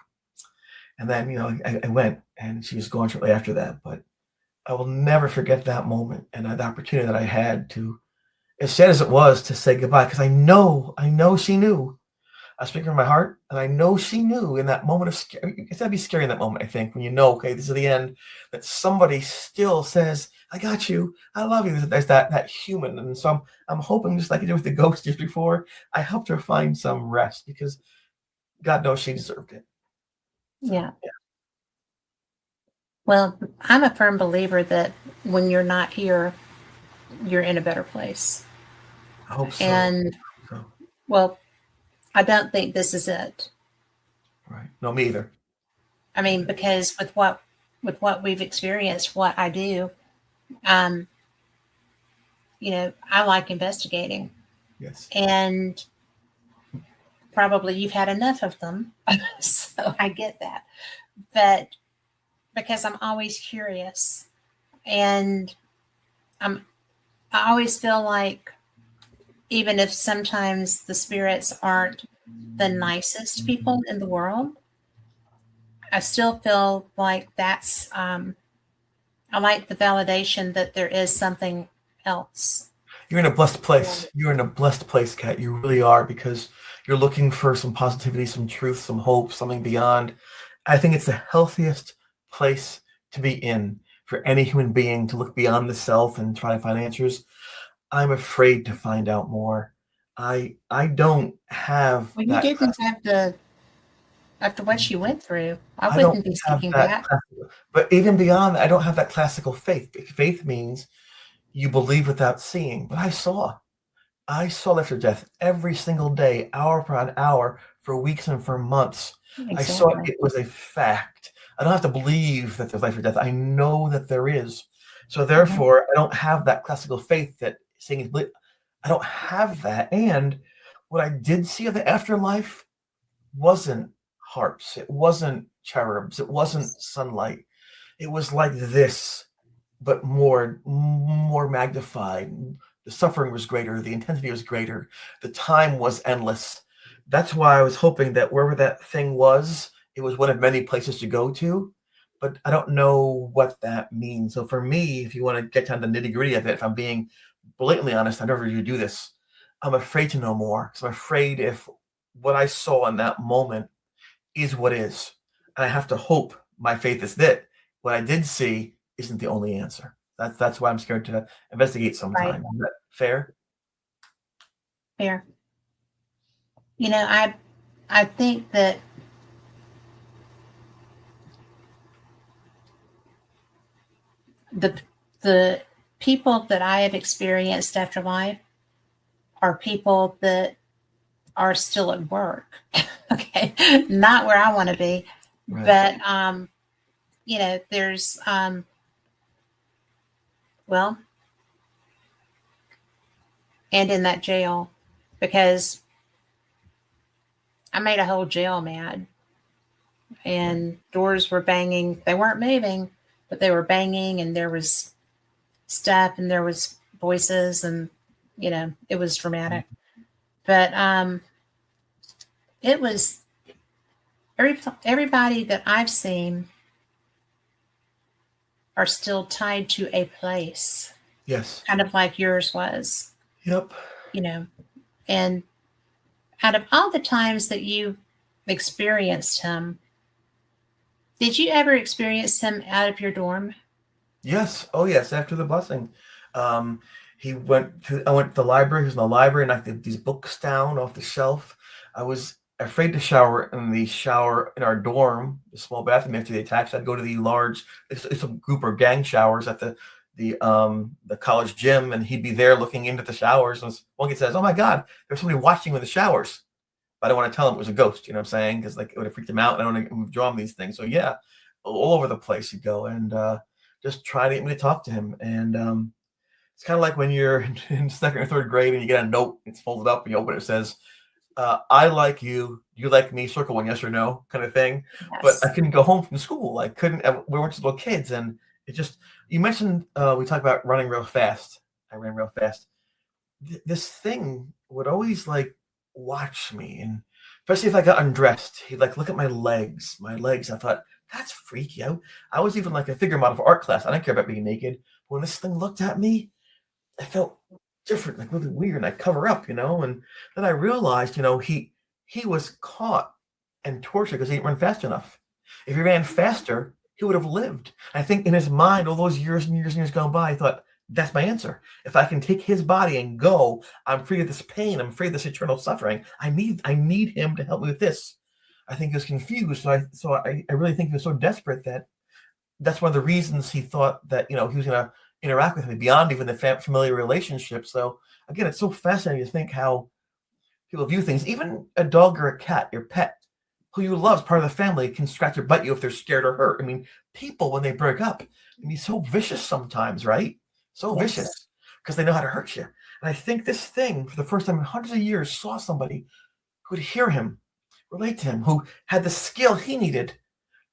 And then, I went and she was gone shortly after that. But I will never forget that moment and the opportunity that I had to, as sad as it was, to say goodbye. Because I know she knew. I was speaking from my heart, and I know she knew in that moment of scary. It's gotta be scary in that moment, I think, when okay, this is the end, that somebody still says, I got you, I love you. There's that human. And so I'm hoping, just like I did with the ghost just before, I helped her find some rest because God knows she deserved it. So, Yeah. Well, I'm a firm believer that when you're not here, you're in a better place. I hope so. And So, well, I don't think this is it. right. No, me either. I mean, because with what we've experienced, what I do, um, I like investigating, Yes. and probably you've had enough of them, so I get that. But because I'm always curious, and I always feel like even if sometimes the spirits aren't the nicest people in the world, I still feel like that's I like the validation that there is something else. You're in a blessed place. You're in a blessed place, Kat. You really are, because you're looking for some positivity, some truth, some hope, something beyond. I think it's the healthiest place to be in for any human being, to look beyond the self and try to find answers. I'm afraid to find out more. I don't have Well, you that. didn't have to, after what you went through. I I don't wouldn't be have seeking that. that. But even beyond that, I don't have that classical faith. Faith means you believe without seeing. But I saw after death every single day, hour upon hour, for weeks and for months. I saw Exactly. it was a fact. I don't have to believe that there's life or death. I know that there is. So therefore, I don't have that classical faith that saying is I don't have that. And what I did see of the afterlife wasn't harps. It wasn't cherubs. It wasn't sunlight. It was like this, but more magnified. The suffering was greater, the intensity was greater, the time was endless. That's why I was hoping that wherever that thing was, it was one of many places to go to, but I don't know what that means. So for me, if you want to get down to the nitty-gritty of it, if I'm being blatantly honest, I never usually do this. I'm afraid to know more, because I'm afraid if what I saw in that moment is what is. And I have to hope my faith is that what I did see isn't the only answer. That's why I'm scared to investigate Right. sometime. Is that fair? Fair. I think that the people that I have experienced after life are people that are still at work. Okay. Not where I want to be. Right. But there's well, and in that jail, because I made a whole jail mad, and doors were banging. They weren't moving, but they were banging, and there was stuff, and there was voices, and it was dramatic. But it was everybody that I've seen are still tied to a place. Yes. Kind of like yours was. Yep. And out of all the times that you experienced him, did you ever experience him out of your dorm? Yes. Oh, yes. After the blessing, I went to the library. He was in the library, and I had these books down off the shelf. I was afraid to shower in the shower in our dorm, the small bathroom after the attacks. I'd go to the large, it's a group or gang showers at the college gym, and he'd be there looking into the showers. And one kid says, "Oh my God, there's somebody watching you in the showers." but I don't want to tell him it was a ghost. You know what I'm saying? Because like it would have freaked him out. And I don't want to withdraw him these things. So yeah, all over the place he'd go and just try to get me to talk to him. And it's kind of like when you're in second or third grade and you get a note, it's folded up, and you open it, it says, I like you, you like me, circle one, yes or no, kind of thing. Yes. But I couldn't go home from school. I couldn't, we weren't just little kids. And it just, you mentioned, we talked about running real fast. I ran real fast. This thing would always like watch me. And especially if I got undressed, he'd like look at my legs. I thought, that's freaky. I was even like a figure model for art class. I didn't care about being naked. But when this thing looked at me, I felt different, like really weird, and I cover up, and then I realized, he was caught and tortured because he didn't run fast enough. If he ran faster, he would have lived. I think in his mind, all those years and years and years gone by, he thought, that's my answer. If I can take his body and go, I'm free of this pain. I'm free of this eternal suffering. I need him to help me with this. I think he was confused. So I really think he was so desperate that that's one of the reasons he thought that, he was going to interact with me beyond even the familiar relationship. So again, it's so fascinating to think how people view things. Even a dog or a cat, your pet, who you love, is part of the family, can scratch or bite you if they're scared or hurt. I mean, people, when they break up, can be so vicious sometimes, right? So vicious because they know how to hurt you. And I think this thing, for the first time in hundreds of years, saw somebody who would hear him, relate to him, who had the skill he needed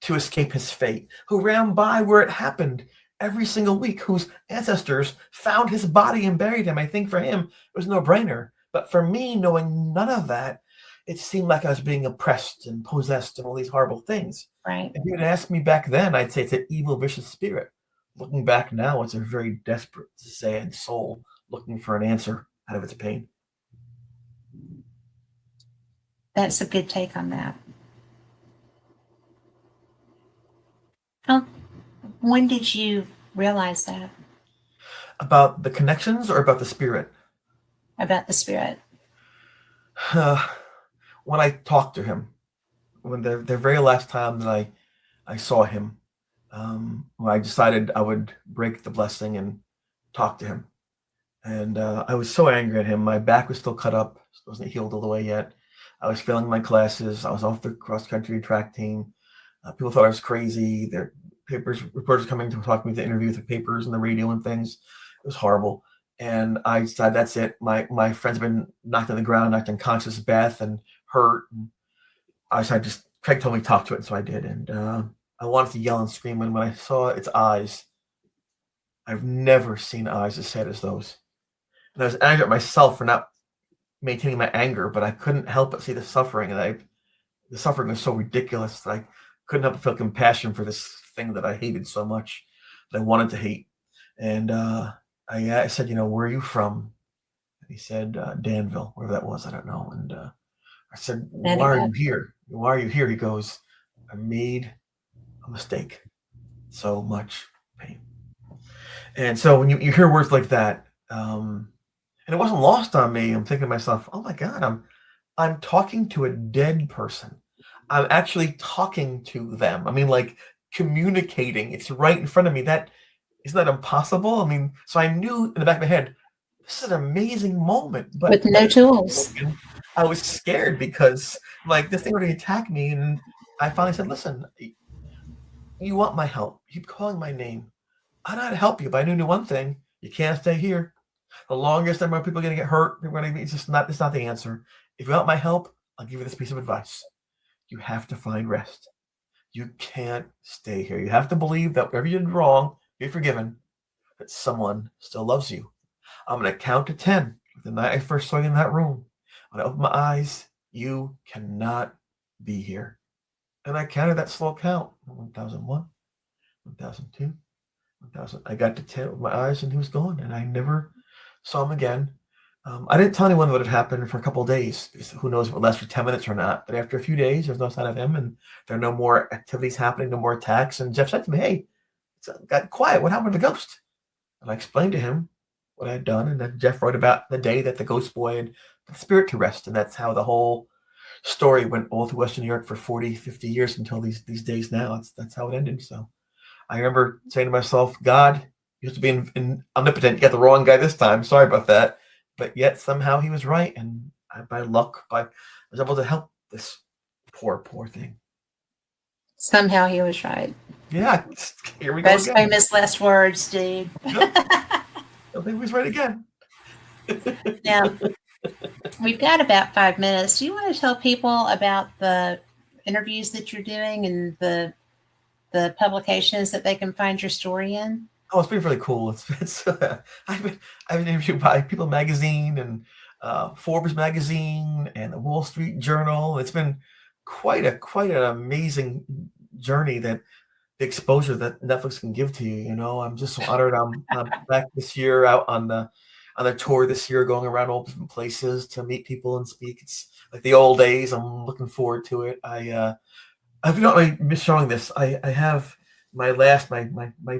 to escape his fate, who ran by where it happened every single week, whose ancestors found his body and buried him. I think for him, it was no brainer. But for me, knowing none of that, it seemed like I was being oppressed and possessed and all these horrible things. Right. If you had asked me back then, I'd say it's an evil, vicious spirit. Looking back now, it's a very desperate, sad soul looking for an answer out of its pain. That's a good take on that. Oh, when did you realize that? About the connections or about the spirit? About the spirit. When I talked to him, when the very last time that I saw him, when I decided I would break the blessing and talk to him. And I was so angry at him. My back was still cut up. It wasn't healed all the way yet. I was failing my classes. I was off the cross-country track team. People thought I was crazy. Their reporters coming to talk to me to interview with the papers and the radio and things. It was horrible. And I decided that's it. My friends have been knocked on the ground, knocked unconscious, Beth, and hurt. And I decided Craig told me to talk to it, so I did. And I wanted to yell and scream. And when I saw its eyes, I've never seen eyes as sad as those. And I was angry at myself for not maintaining my anger, but I couldn't help but see the suffering. And the suffering was so ridiculous that I couldn't help but feel compassion for this thing that I hated so much, that I wanted to hate. And I said, where are you from? And he said, Danville, wherever that was, I don't know. And I said, why are you here? Why are you here? He goes, I made a mistake. So much pain. And so when you hear words like that, and it wasn't lost on me, I'm thinking to myself, oh my God, I'm talking to a dead person. I'm actually talking to them. I mean, like communicating. It's right in front of me. Isn't that impossible? I mean, so I knew in the back of my head, this is an amazing moment. But with no tools. I was scared because like this thing would attack me. And I finally said, listen, you want my help. You keep calling my name. I know how to help you, but I knew one thing. You can't stay here. The longest number of people are going to get hurt. It's not the answer. If you want my help, I'll give you this piece of advice. You have to find rest. You can't stay here. You have to believe that whatever you did wrong, you're forgiven, that someone still loves you. I'm going to count to 10. The night I first saw you in that room, when I opened my eyes, you cannot be here. And I counted that slow count. 1001, 1002, 1000. I got to 10 with my eyes and he was gone. And I never saw him again. I didn't tell anyone what had happened for a couple of days. Who knows if it lasts for 10 minutes or not. But after a few days, there's no sign of him. And there are no more activities happening, no more attacks. And Jeff said to me, hey, it's got quiet. What happened to the ghost? And I explained to him what I had done. And then Jeff wrote about the day that the ghost boy had put the spirit to rest. And that's how the whole story went all through Western New York for 40, 50 years until these days now. That's how it ended. So I remember saying to myself, God, used to be omnipotent. You got the wrong guy this time. Sorry about that. But yet somehow he was right. And by luck, by was able to help this poor thing. Somehow he was right. Yeah, here we go Most again. famous last words, dude. Yep. I think he was right again. Now, we've got about 5 minutes. Do you want to tell people about the interviews that you're doing and the publications that they can find your story in? Oh, it's been really cool. I've been interviewed by People Magazine and Forbes Magazine and the Wall Street Journal. It's been quite an amazing journey, that the exposure that Netflix can give to you. You know, I'm just so honored. I'm back this year out on the tour this year, going around all different places to meet people and speak. It's like the old days. I'm looking forward to it. I've not really missed showing this. I have my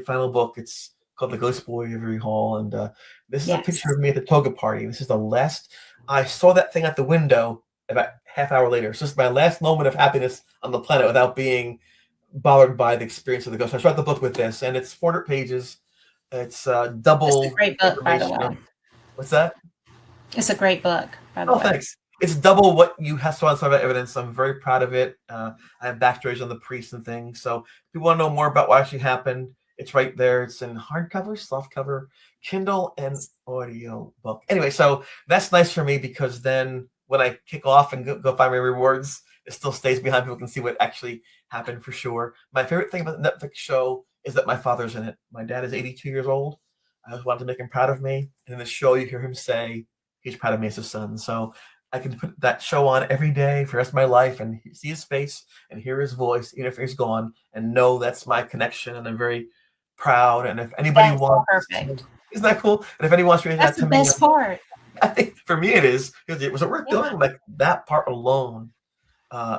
final book. It's called The Ghost Boy of Geneseo, and this is a picture of me at the toga party. This is the last. I saw that thing at the window about half hour later. It's just my last moment of happiness on the planet without being bothered by the experience of the ghost. I wrote the book with this, and it's 400 pages. It's double. It's a great book, by the way. What's that? It's a great book, by the way. Thanks. It's double what you have to about evidence. I'm very proud of it. I have backstories on the priests and things. So if you want to know more about what actually happened, it's right there. It's in hardcover, softcover, Kindle, and audio book. Anyway, so that's nice for me, because then when I kick off and go find my rewards, it still stays behind. People can see what actually happened for sure. My favorite thing about the Netflix show is that my father's in it. My dad is 82 years old. I always wanted to make him proud of me. And in the show, you hear him say he's proud of me as a son. So I can put that show on every day for the rest of my life and see his face and hear his voice, even if he's gone, and know that's my connection. And I'm very proud. And if anybody wants, perfect. Isn't that cool? And if anyone wants to read that to me, that's the best part. I think for me it is, because it was worth doing. Like that part alone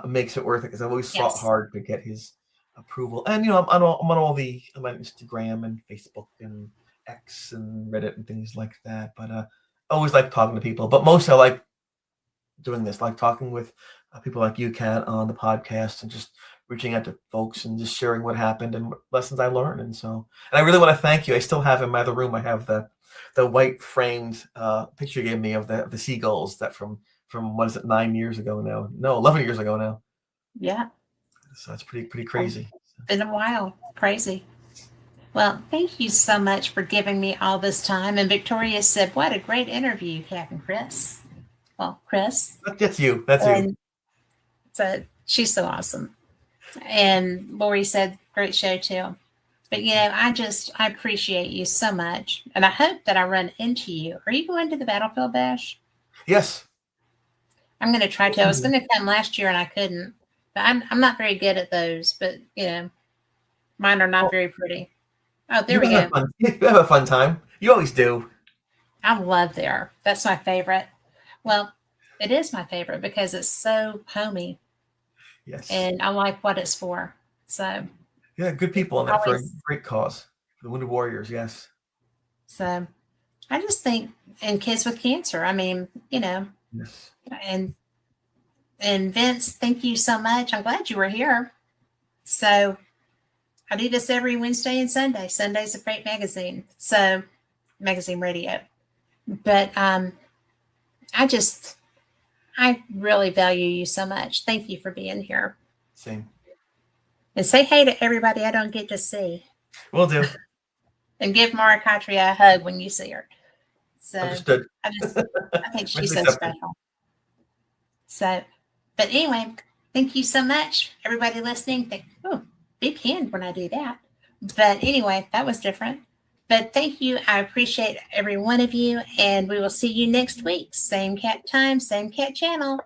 makes it worth it, because I've always fought hard to get his approval. And I'm on my Instagram and Facebook and X and Reddit and things like that. But I always like talking to people. But mostly I like doing this, like talking with people like you, Kat, on the podcast, and just reaching out to folks and just sharing what happened and what lessons I learned. And I really want to thank you. I still have in my other room, I have the white framed picture you gave me of the seagulls that from what is it, 9 years ago now? No, 11 years ago now. Yeah. So it's pretty crazy. Been a while. Crazy. Well, thank you so much for giving me all this time. And Victoria said, what a great interview, Kat and Chris. Well, Chris. That's you. That's you. So she's so awesome. And Lori said, great show too. But I appreciate you so much. And I hope that I run into you. Are you going to the Battlefield Bash? Yes. I'm going to try to. I was going to come last year and I couldn't. But I'm not very good at those. But, mine are not very pretty. Oh, there we go. You have a fun time. You always do. I love there. That's my favorite. Well, it is my favorite because it's so homey. Yes. And I like what it's for. So. Yeah, good people in that for a great cause. The Wounded Warriors, yes. So I just think, and kids with cancer, I mean, Yes. And Vince, thank you so much. I'm glad you were here. So I do this every Wednesday and Sunday. Sunday's a Freight Magazine. So magazine radio. But I really value you so much. Thank you for being here. Same. And say hey to everybody I don't get to see. Will do. And give Mara Katria a hug when you see her. So understood. I think she's so special. So, but anyway, thank you so much, everybody listening. Big hand when I do that. But anyway, that was different. But thank you. I appreciate every one of you. And we will see you next week. Same cat time, same cat channel.